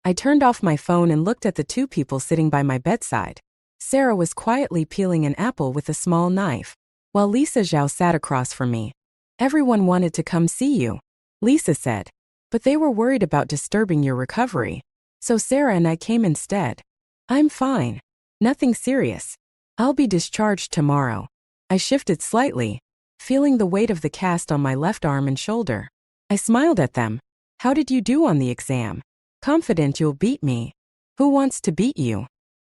I turned off my phone and looked at the 2 people sitting by my bedside. Sarah was quietly peeling an apple with a small knife, while Lisa Zhao sat across from me. Everyone wanted to come see you, Lisa said, but they were worried about disturbing your recovery. So Sarah and I came instead. I'm fine. Nothing serious. I'll be discharged tomorrow. I shifted slightly, feeling the weight of the cast on my left arm and shoulder. I smiled at them, How did you do on the exam? Confident you'll beat me. Who wants to beat you?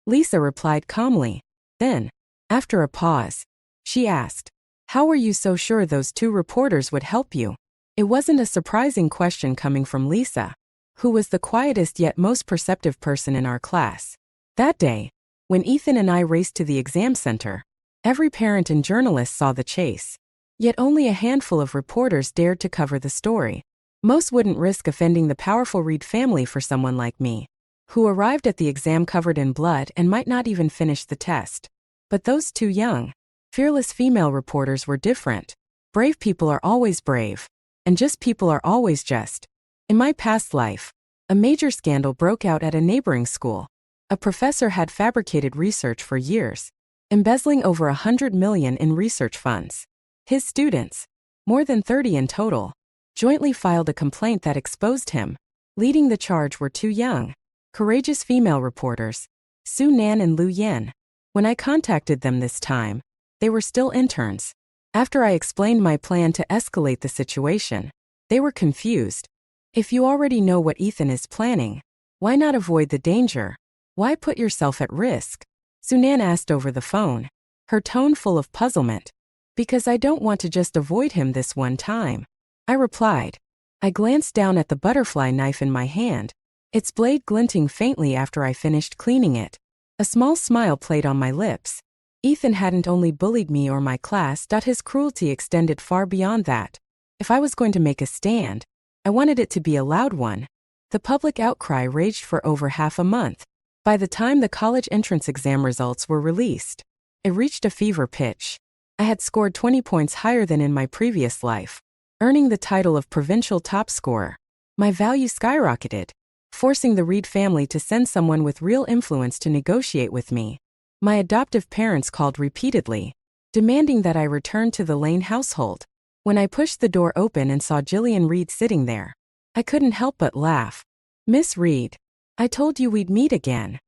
Lisa replied calmly. Then, after a pause, she asked, how were you so sure those two reporters would help you? It wasn't a surprising question coming from Lisa, who was the quietest yet most perceptive person in our class. That day, when Ethan and I raced to the exam center, every parent and journalist saw the chase. Yet only a handful of reporters dared to cover the story. Most wouldn't risk offending the powerful Reed family for someone like me, who arrived at the exam covered in blood and might not even finish the test. But those two young, fearless female reporters were different. Brave people are always brave, and just people are always just. In my past life, a major scandal broke out at a neighboring school. A professor had fabricated research for years, embezzling over $100 million in research funds. His students, more than 30 in total, jointly filed a complaint that exposed him. Leading the charge were two young, courageous female reporters, Sue Nan and Lu Yen. When I contacted them this time, they were still interns. After I explained my plan to escalate the situation, they were confused. If you already know what Ethan is planning, why not avoid the danger? Why put yourself at risk? Sunan asked over the phone, her tone full of puzzlement. Because I don't want to just avoid him this one time, I replied. I glanced down at the butterfly knife in my hand, its blade glinting faintly after I finished cleaning it. A small smile played on my lips. Ethan hadn't only bullied me or my class, his cruelty extended far beyond that. If I was going to make a stand, I wanted it to be a loud one. The public outcry raged for over half a month. By the time the college entrance exam results were released, it reached a fever pitch. I had scored 20 points higher than in my previous life, earning the title of provincial top scorer. My value skyrocketed, forcing the Reed family to send someone with real influence to negotiate with me. My adoptive parents called repeatedly, demanding that I return to the Lane household. When I pushed the door open and saw Jillian Reed sitting there, I couldn't help but laugh. Miss Reed, I told you we'd meet again.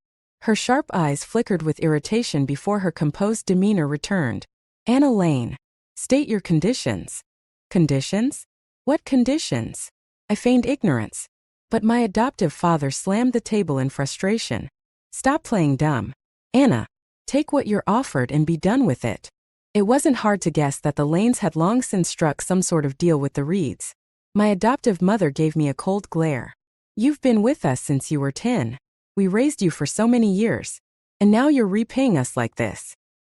Her sharp eyes flickered with irritation before her composed demeanor returned. Anna Lane, state your conditions. Conditions? What conditions? I feigned ignorance. But my adoptive father slammed the table in frustration. Stop playing dumb. Anna, take what you're offered and be done with it. It wasn't hard to guess that the Lanes had long since struck some sort of deal with the Reeds. My adoptive mother gave me a cold glare. You've been with us since you were 10. We raised you for so many years. And now you're repaying us like this.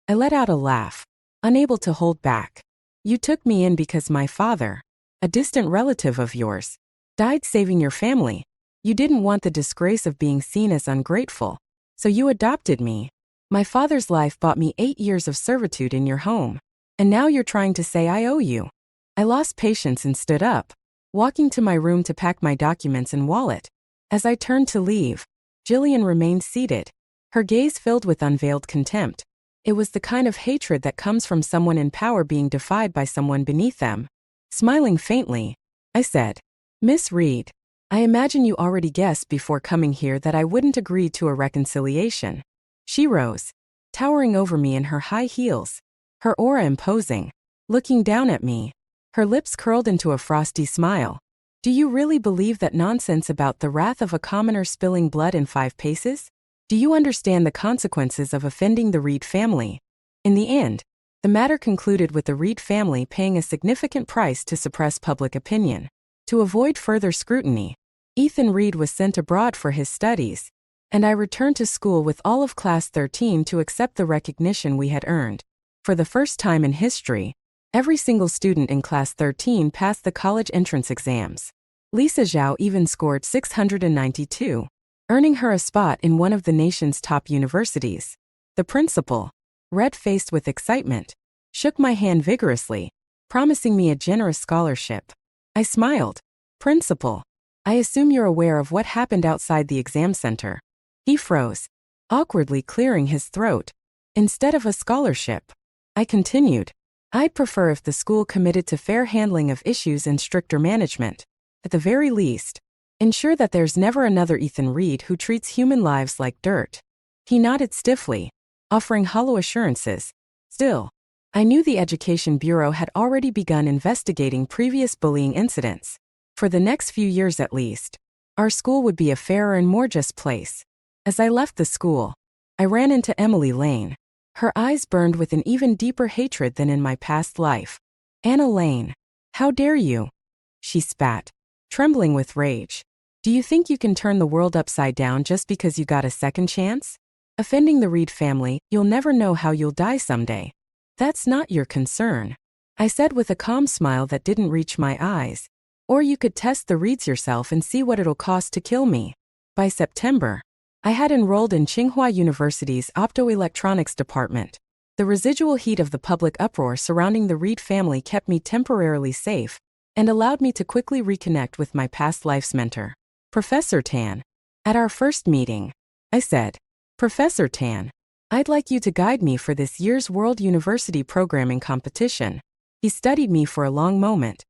I let out a laugh, unable to hold back. You took me in because my father, a distant relative of yours, died saving your family. You didn't want the disgrace of being seen as ungrateful, so you adopted me. My father's life bought me 8 years of servitude in your home, and now you're trying to say I owe you. I lost patience and stood up, walking to my room to pack my documents and wallet. As I turned to leave, Jillian remained seated, her gaze filled with unveiled contempt. It was the kind of hatred that comes from someone in power being defied by someone beneath them. Smiling faintly, I said, Miss Reed, I imagine you already guessed before coming here that I wouldn't agree to a reconciliation. She rose, towering over me in her high heels, her aura imposing, looking down at me. Her lips curled into a frosty smile. Do you really believe that nonsense about the wrath of a commoner spilling blood in 5 paces? Do you understand the consequences of offending the Reed family? In the end, the matter concluded with the Reed family paying a significant price to suppress public opinion. To avoid further scrutiny, Ethan Reed was sent abroad for his studies, and I returned to school with all of Class 13 to accept the recognition we had earned. For the first time in history, every single student in Class 13 passed the college entrance exams. Lisa Zhao even scored 692, earning her a spot in one of the nation's top universities. The principal, red-faced with excitement, shook my hand vigorously, promising me a generous scholarship. I smiled. Principal, I assume you're aware of what happened outside the exam center. He froze, awkwardly clearing his throat. Instead of a scholarship, I continued, I'd prefer if the school committed to fair handling of issues and stricter management. At the very least, ensure that there's never another Ethan Reed who treats human lives like dirt. He nodded stiffly, offering hollow assurances. Still, I knew the Education Bureau had already begun investigating previous bullying incidents. For the next few years at least, our school would be a fairer and more just place. As I left the school, I ran into Emily Lane. Her eyes burned with an even deeper hatred than in my past life. "Anna Lane, how dare you?" she spat, trembling with rage. "Do you think you can turn the world upside down just because you got a second chance? Offending the Reed family, you'll never know how you'll die someday. That's not your concern," I said with a calm smile that didn't reach my eyes. "Or you could test the Reeds yourself and see what it'll cost to kill me." By September, I had enrolled in Tsinghua University's optoelectronics department. The residual heat of the public uproar surrounding the Reed family kept me temporarily safe and allowed me to quickly reconnect with my past life's mentor, Professor Tan. At our first meeting, I said, "Professor Tan, I'd like you to guide me for this year's World University Programming Competition." He studied me for a long moment,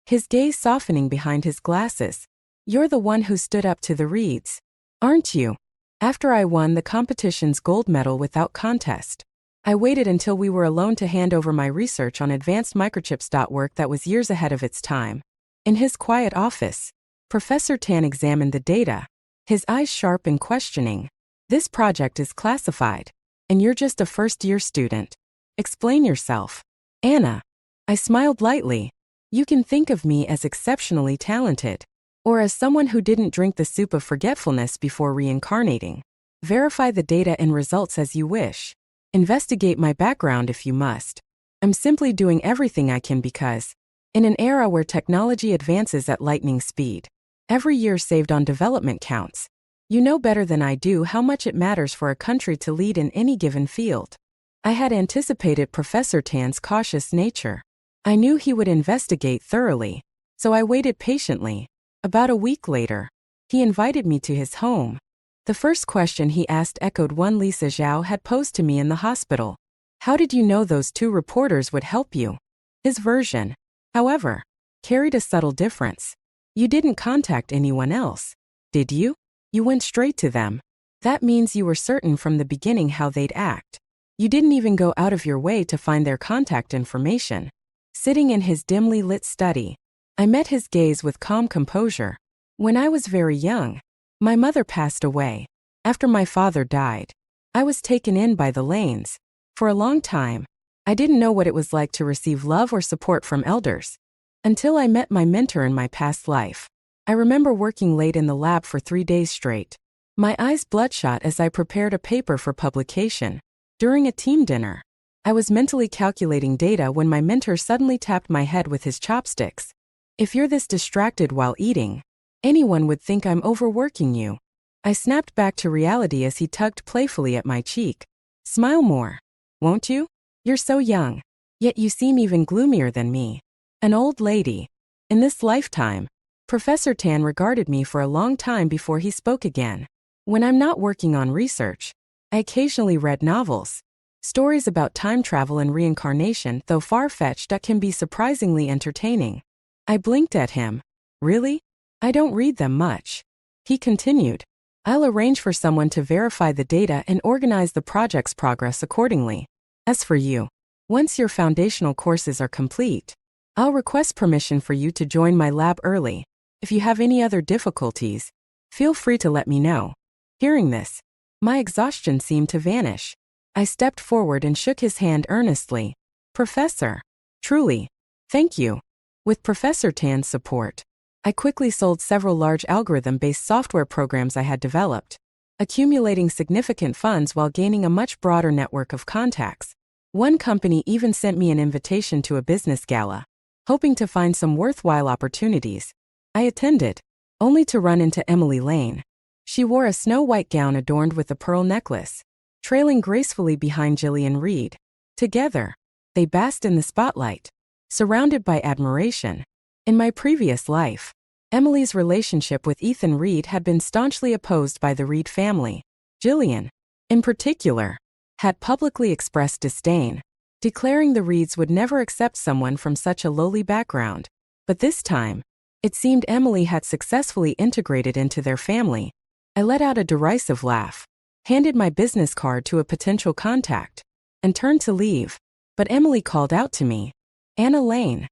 his gaze softening behind his glasses. "You're the one who stood up to the Reeds, aren't you?" After I won the competition's gold medal without contest, I waited until we were alone to hand over my research on advanced microchips. Work that was years ahead of its time. In his quiet office, Professor Tan examined the data, his eyes sharp and questioning. "This project is classified, and you're just a first-year student. Explain yourself." "Anna." I smiled lightly. "You can think of me as exceptionally talented, or as someone who didn't drink the soup of forgetfulness before reincarnating. Verify the data and results as you wish. Investigate my background if you must. I'm simply doing everything I can because, in an era where technology advances at lightning speed, every year saved on development counts. You know better than I do how much it matters for a country to lead in any given field." I had anticipated Professor Tan's cautious nature. I knew he would investigate thoroughly, so I waited patiently. About a week later, he invited me to his home. The first question he asked echoed one Lisa Zhao had posed to me in the hospital. "How did you know those two reporters would help you?" His version, however, carried a subtle difference. "You didn't contact anyone else, did you? You went straight to them. That means you were certain from the beginning how they'd act. You didn't even go out of your way to find their contact information." Sitting in his dimly lit study, I met his gaze with calm composure. "When I was very young, my mother passed away. After my father died, I was taken in by the Lanes. For a long time, I didn't know what it was like to receive love or support from elders. Until I met my mentor in my past life. I remember working late in the lab for 3 days straight, my eyes bloodshot as I prepared a paper for publication. During a team dinner, I was mentally calculating data when my mentor suddenly tapped my head with his chopsticks. "If you're this distracted while eating, anyone would think I'm overworking you." I snapped back to reality as he tugged playfully at my cheek. "Smile more, won't you? You're so young, yet you seem even gloomier than me. An old lady." In this lifetime, Professor Tan regarded me for a long time before he spoke again. "When I'm not working on research, I occasionally read novels. Stories about time travel and reincarnation, though far-fetched, that can be surprisingly entertaining." I blinked at him. "Really? I don't read them much." He continued. "I'll arrange for someone to verify the data and organize the project's progress accordingly. As for you, once your foundational courses are complete, I'll request permission for you to join my lab early. If you have any other difficulties, feel free to let me know." Hearing this, my exhaustion seemed to vanish. I stepped forward and shook his hand earnestly. "Professor, truly, thank you." With Professor Tan's support, I quickly sold several large algorithm-based software programs I had developed, accumulating significant funds while gaining a much broader network of contacts. One company even sent me an invitation to a business gala, hoping to find some worthwhile opportunities. I attended, only to run into Emily Lane. She wore a snow-white gown adorned with a pearl necklace, trailing gracefully behind Gillian Reed. Together, they basked in the spotlight, surrounded by admiration. In my previous life, Emily's relationship with Ethan Reed had been staunchly opposed by the Reed family. Gillian, in particular, had publicly expressed disdain, declaring the Reeds would never accept someone from such a lowly background. But this time, it seemed Emily had successfully integrated into their family. I let out a derisive laugh, handed my business card to a potential contact, and turned to leave. But Emily called out to me, "Anna Lane."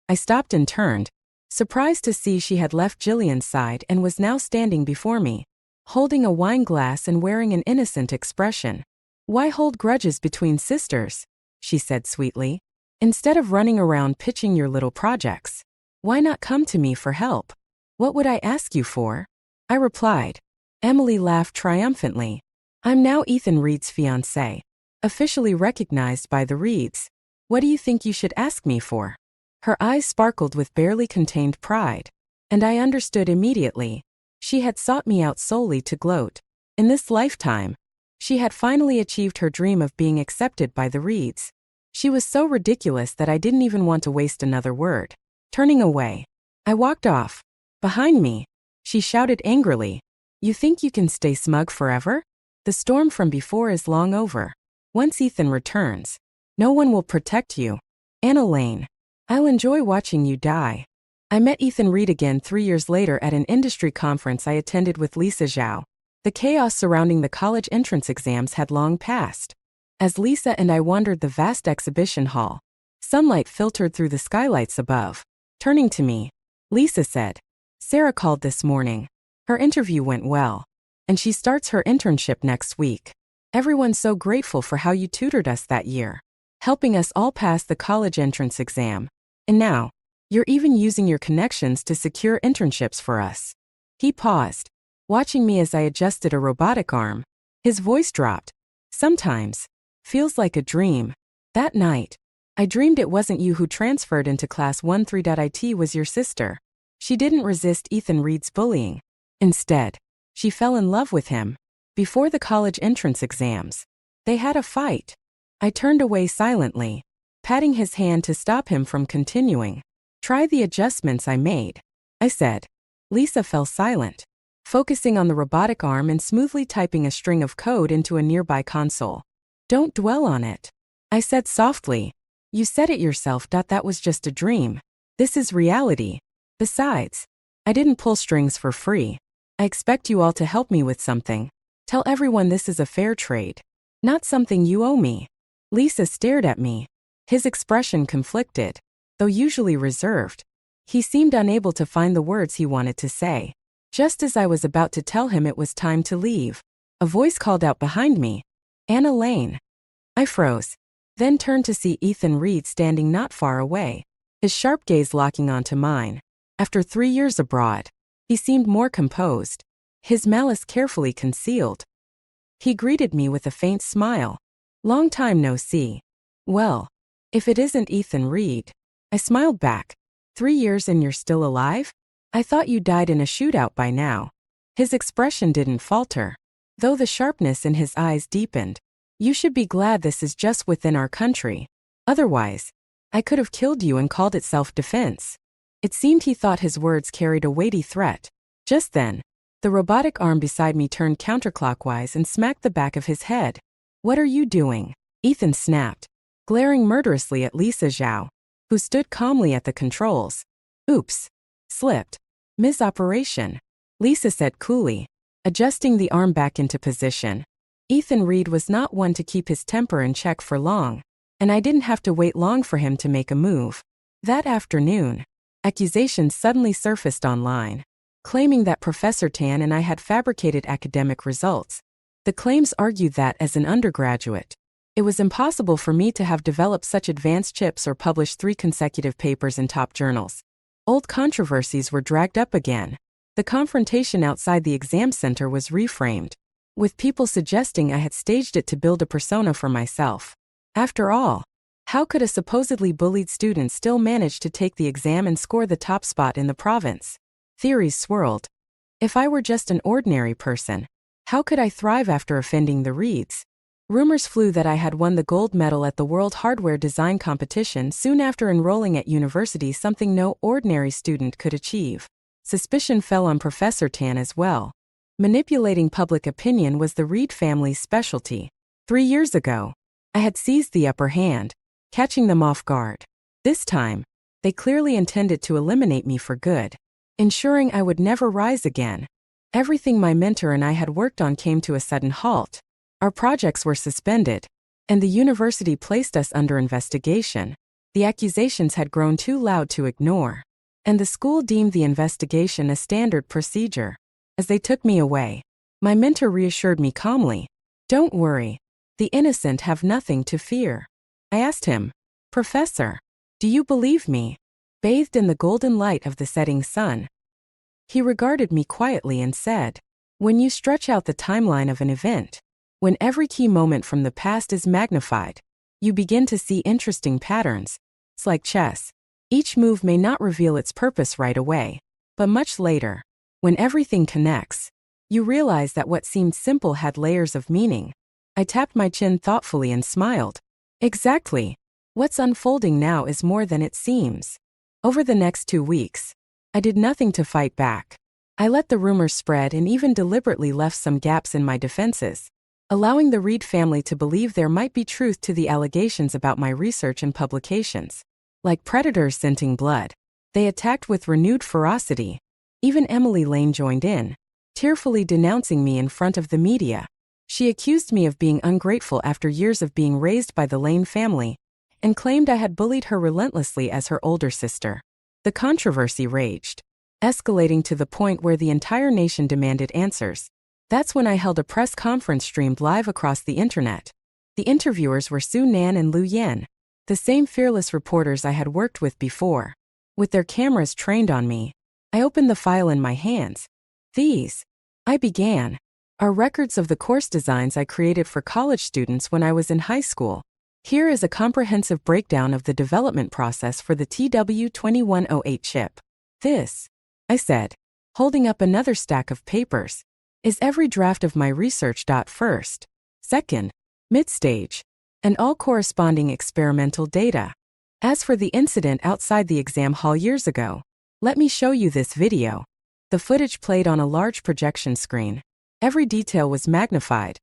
I stopped and turned, surprised to see she had left Jillian's side and was now standing before me, holding a wine glass and wearing an innocent expression. "Why hold grudges between sisters?" she said sweetly. "Instead of running around pitching your little projects, why not come to me for help? What would I ask you for?" I replied. Emily laughed triumphantly. "I'm now Ethan Reed's fiancé, officially recognized by the Reeds. What do you think you should ask me for?" Her eyes sparkled with barely contained pride, and I understood immediately. She had sought me out solely to gloat. In this lifetime, she had finally achieved her dream of being accepted by the Reeds. She was so ridiculous that I didn't even want to waste another word. Turning away, I walked off. Behind me, she shouted angrily, "You think you can stay smug forever? The storm from before is long over. Once Ethan returns, no one will protect you. Anna Lane, I'll enjoy watching you die." I met Ethan Reed again 3 years later at an industry conference I attended with Lisa Zhao. The chaos surrounding the college entrance exams had long passed. As Lisa and I wandered the vast exhibition hall, sunlight filtered through the skylights above. Turning to me, Lisa said, "Sarah called this morning. Her interview went well, and she starts her internship next week. Everyone's so grateful for how you tutored us that year, helping us all pass the college entrance exam. And now, you're even using your connections to secure internships for us." He paused, watching me as I adjusted a robotic arm. His voice dropped. "Sometimes, feels like a dream. That night, I dreamed it wasn't you who transferred into class 13.it was your sister." She didn't resist Ethan Reed's bullying. Instead, she fell in love with him. Before the college entrance exams, they had a fight. I turned away silently, patting his hand to stop him from continuing. "Try the adjustments I made," I said. Lisa fell silent, focusing on the robotic arm and smoothly typing a string of code into a nearby console. "Don't dwell on it," I said softly. "You said it yourself. That was just a dream. This is reality. Besides, I didn't pull strings for free. I expect you all to help me with something. Tell everyone this is a fair trade, not something you owe me." Lisa stared at me, his expression conflicted, though usually reserved. He seemed unable to find the words he wanted to say. Just as I was about to tell him it was time to leave, a voice called out behind me, "Anna Lane." I froze, then turned to see Ethan Reed standing not far away, his sharp gaze locking onto mine. After 3 years abroad, he seemed more composed, his malice carefully concealed. He greeted me with a faint smile. "Long time no see. Well, if it isn't Ethan Reed." I smiled back. 3 years and you're still alive? I thought you died in a shootout by now." His expression didn't falter, though the sharpness in his eyes deepened. "You should be glad this is just within our country. Otherwise, I could have killed you and called it self-defense." It seemed he thought his words carried a weighty threat. Just then, the robotic arm beside me turned counterclockwise and smacked the back of his head. "What are you doing?" Ethan snapped, glaring murderously at Lisa Zhao, who stood calmly at the controls. "Oops. Slipped. Misoperation," Lisa said coolly, adjusting the arm back into position. Ethan Reed was not one to keep his temper in check for long, and I didn't have to wait long for him to make a move. That afternoon, accusations suddenly surfaced online, claiming that Professor Tan and I had fabricated academic results. The claims argued that, as an undergraduate, it was impossible for me to have developed such advanced chips or published 3 consecutive papers in top journals. Old controversies were dragged up again. The confrontation outside the exam center was reframed, with people suggesting I had staged it to build a persona for myself. After all, how could a supposedly bullied student still manage to take the exam and score the top spot in the province? Theories swirled. If I were just an ordinary person, how could I thrive after offending the Reeds? Rumors flew that I had won the gold medal at the World Hardware Design Competition soon after enrolling at university, something no ordinary student could achieve. Suspicion fell on Professor Tan as well. Manipulating public opinion was the Reed family's specialty. 3 years ago, I had seized the upper hand, catching them off guard. This time, they clearly intended to eliminate me for good, ensuring I would never rise again. Everything my mentor and I had worked on came to a sudden halt. Our projects were suspended, and the university placed us under investigation. The accusations had grown too loud to ignore. and the school deemed the investigation a standard procedure. As they took me away, my mentor reassured me calmly, "Don't worry. The innocent have nothing to fear." I asked him, "Professor, do you believe me?" Bathed in the golden light of the setting sun, he regarded me quietly and said, "When you stretch out the timeline of an event, when every key moment from the past is magnified, you begin to see interesting patterns. It's like chess. Each move may not reveal its purpose right away, but much later, when everything connects, you realize that what seemed simple had layers of meaning." I tapped my chin thoughtfully and smiled. Exactly. What's unfolding now is more than it seems. Over the next 2 weeks, I did nothing to fight back. I let the rumors spread and even deliberately left some gaps in my defenses, allowing the Reed family to believe there might be truth to the allegations about my research and publications. Like predators scenting blood, they attacked with renewed ferocity. Even Emily Lane joined in, tearfully denouncing me in front of the media. She accused me of being ungrateful after years of being raised by the Lane family, and claimed I had bullied her relentlessly as her older sister. The controversy raged, escalating to the point where the entire nation demanded answers. That's when I held a press conference streamed live across the internet. The interviewers were Sue Nan and Lu Yen, the same fearless reporters I had worked with before. With their cameras trained on me, I opened the file in my hands. These, I began, are records of the course designs I created for college students when I was in high school. Here is a comprehensive breakdown of the development process for the TW2108 chip. This, I said, holding up another stack of papers, is every draft of my research. First, second, mid-stage, and all corresponding experimental data. As for the incident outside the exam hall years ago, let me show you this video. The footage played on a large projection screen. Every detail was magnified.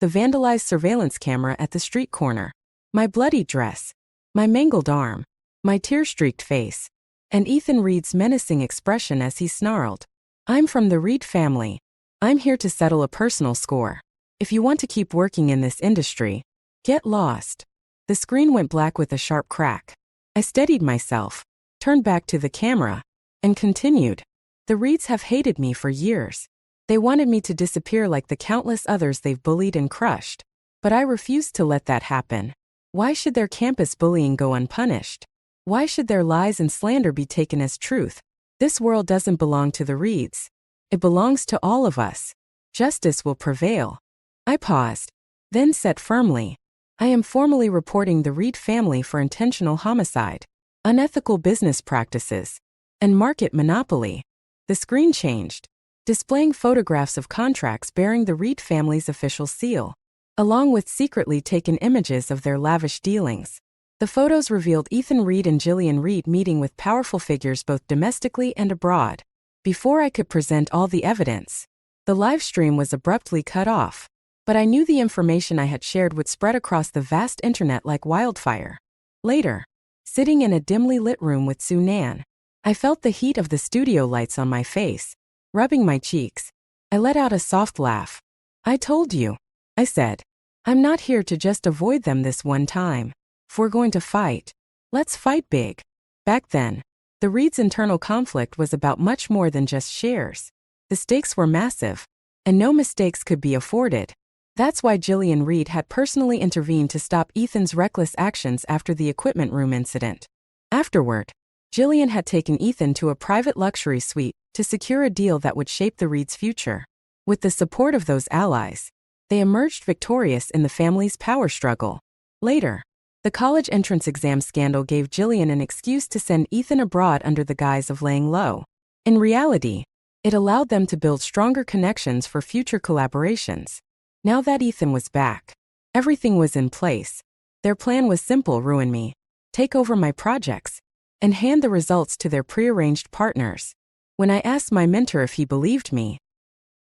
The vandalized surveillance camera at the street corner, my bloody dress, my mangled arm, my tear-streaked face, and Ethan Reed's menacing expression as he snarled, "I'm from the Reed family. I'm here to settle a personal score. If you want to keep working in this industry, get lost." The screen went black with a sharp crack. I steadied myself, turned back to the camera, and continued. The Reeds have hated me for years. They wanted me to disappear like the countless others they've bullied and crushed. But I refused to let that happen. Why should their campus bullying go unpunished? Why should their lies and slander be taken as truth? This world doesn't belong to the Reeds. It belongs to all of us. Justice will prevail. I paused, then said firmly, I am formally reporting the Reed family for intentional homicide, unethical business practices, and market monopoly. The screen changed, displaying photographs of contracts bearing the Reed family's official seal, along with secretly taken images of their lavish dealings. The photos revealed Ethan Reed and Jillian Reed meeting with powerful figures both domestically and abroad. Before I could present all the evidence, the live stream was abruptly cut off. But I knew the information I had shared would spread across the vast internet like wildfire. Later, sitting in a dimly lit room with Sue Nan, I felt the heat of the studio lights on my face, rubbing my cheeks. I let out a soft laugh. I told you, I said. I'm not here to just avoid them this one time. If we're going to fight, let's fight big. Back then, the Reeds' internal conflict was about much more than just shares. The stakes were massive, and no mistakes could be afforded. That's why Jillian Reed had personally intervened to stop Ethan's reckless actions after the equipment room incident. Afterward, Jillian had taken Ethan to a private luxury suite to secure a deal that would shape the Reeds' future. With the support of those allies, they emerged victorious in the family's power struggle. Later, the college entrance exam scandal gave Jillian an excuse to send Ethan abroad under the guise of laying low. In reality, it allowed them to build stronger connections for future collaborations. Now that Ethan was back, everything was in place. Their plan was simple: ruin me, take over my projects, and hand the results to their prearranged partners. When I asked my mentor if he believed me,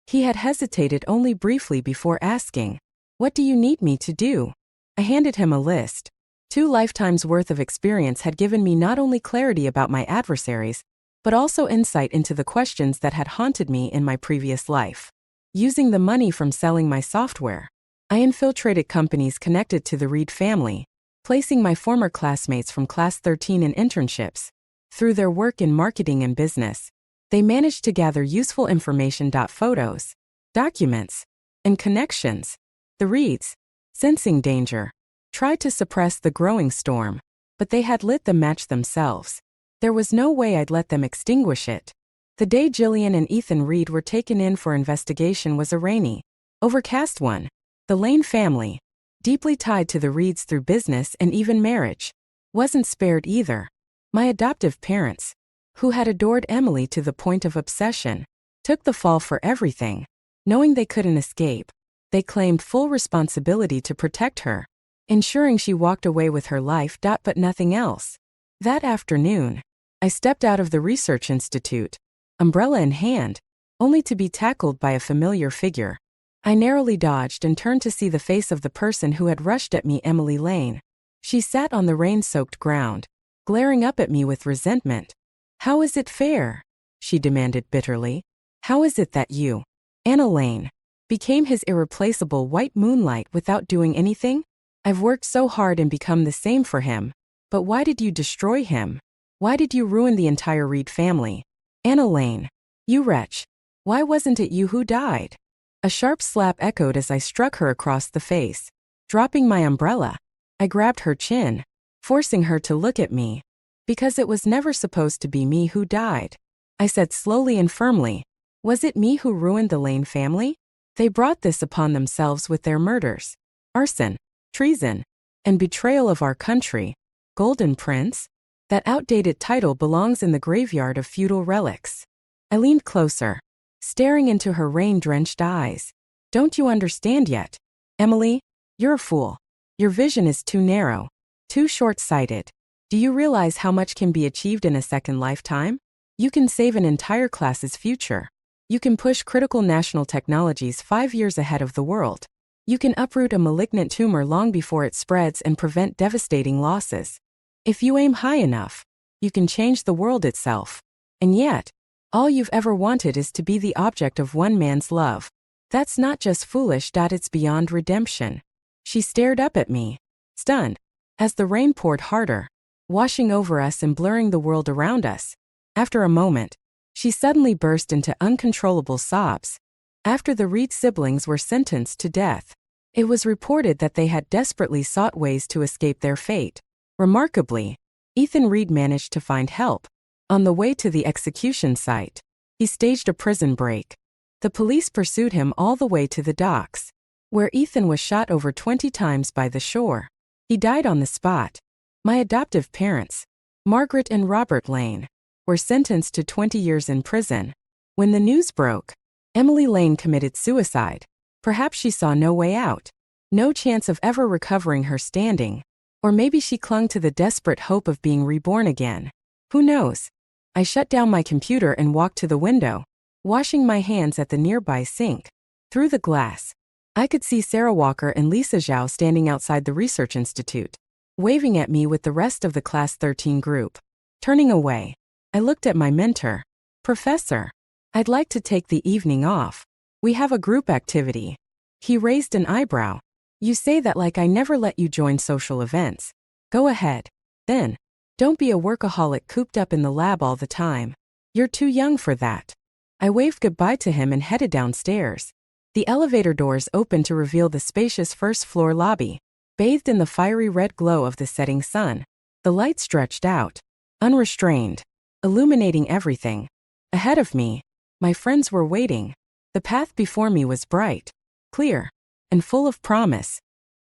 he had hesitated only briefly before asking, "What do you need me to do?" I handed him a list. 2 lifetimes' worth of experience had given me not only clarity about my adversaries, but also insight into the questions that had haunted me in my previous life. Using the money from selling my software, I infiltrated companies connected to the Reed family, placing my former classmates from Class 13 in internships, Through their work in marketing and business, they managed to gather useful information. Photos, documents, and connections. The Reeds, sensing danger, tried to suppress the growing storm, but they had lit the match themselves. There was no way I'd let them extinguish it. The day Gillian and Ethan Reed were taken in for investigation was a rainy, overcast one. The Lane family, deeply tied to the Reeds through business and even marriage, wasn't spared either. My adoptive parents, who had adored Emily to the point of obsession, took the fall for everything. Knowing they couldn't escape, they claimed full responsibility to protect her, ensuring she walked away with her life. But nothing else. That afternoon, I stepped out of the research institute, umbrella in hand, only to be tackled by a familiar figure. I narrowly dodged and turned to see the face of the person who had rushed at me, Emily Lane. She sat on the rain-soaked ground, glaring up at me with resentment. "How is it fair?" she demanded bitterly. "How is it that you, Anna Lane, became his irreplaceable white moonlight without doing anything? I've worked so hard and become the same for him. But why did you destroy him? Why did you ruin the entire Reed family? Anna Lane, you wretch. Why wasn't it you who died?" A sharp slap echoed as I struck her across the face. Dropping my umbrella, I grabbed her chin, forcing her to look at me. "Because it was never supposed to be me who died," I said slowly and firmly. "Was it me who ruined the Lane family? They brought this upon themselves with their murders, arson, treason, and betrayal of our country. Golden Prince? That outdated title belongs in the graveyard of feudal relics." I leaned closer, staring into her rain-drenched eyes. "Don't you understand yet? Emily, you're a fool. Your vision is too narrow, too short-sighted. Do you realize how much can be achieved in a second lifetime? You can save an entire class's future. You can push critical national technologies 5 years ahead of the world. You can uproot a malignant tumor long before it spreads and prevent devastating losses. If you aim high enough, you can change the world itself. And yet, all you've ever wanted is to be the object of one man's love. That's not just foolish. It's beyond redemption." She stared up at me, stunned, as the rain poured harder, washing over us and blurring the world around us. After a moment, she suddenly burst into uncontrollable sobs. After the Reed siblings were sentenced to death, it was reported that they had desperately sought ways to escape their fate. Remarkably, Ethan Reed managed to find help. On the way to the execution site, he staged a prison break. The police pursued him all the way to the docks, where Ethan was shot over 20 times by the shore. He died on the spot. My adoptive parents, Margaret and Robert Lane, were sentenced to 20 years in prison. When the news broke, Emily Lane committed suicide. Perhaps she saw no way out, no chance of ever recovering her standing. Or maybe she clung to the desperate hope of being reborn again. Who knows? I shut down my computer and walked to the window, washing my hands at the nearby sink. Through the glass, I could see Sarah Walker and Lisa Zhao standing outside the research institute, waving at me with the rest of the Class 13 group. Turning away, I looked at my mentor. "Professor, I'd like to take the evening off. We have a group activity." He raised an eyebrow. "You say that like I never let you join social events. Go ahead. Then, don't be a workaholic cooped up in the lab all the time. You're too young for that." I waved goodbye to him and headed downstairs. The elevator doors opened to reveal the spacious first-floor lobby, bathed in the fiery red glow of the setting sun. The light stretched out, unrestrained, illuminating everything. Ahead of me, my friends were waiting. The path before me was bright, clear, and full of promise.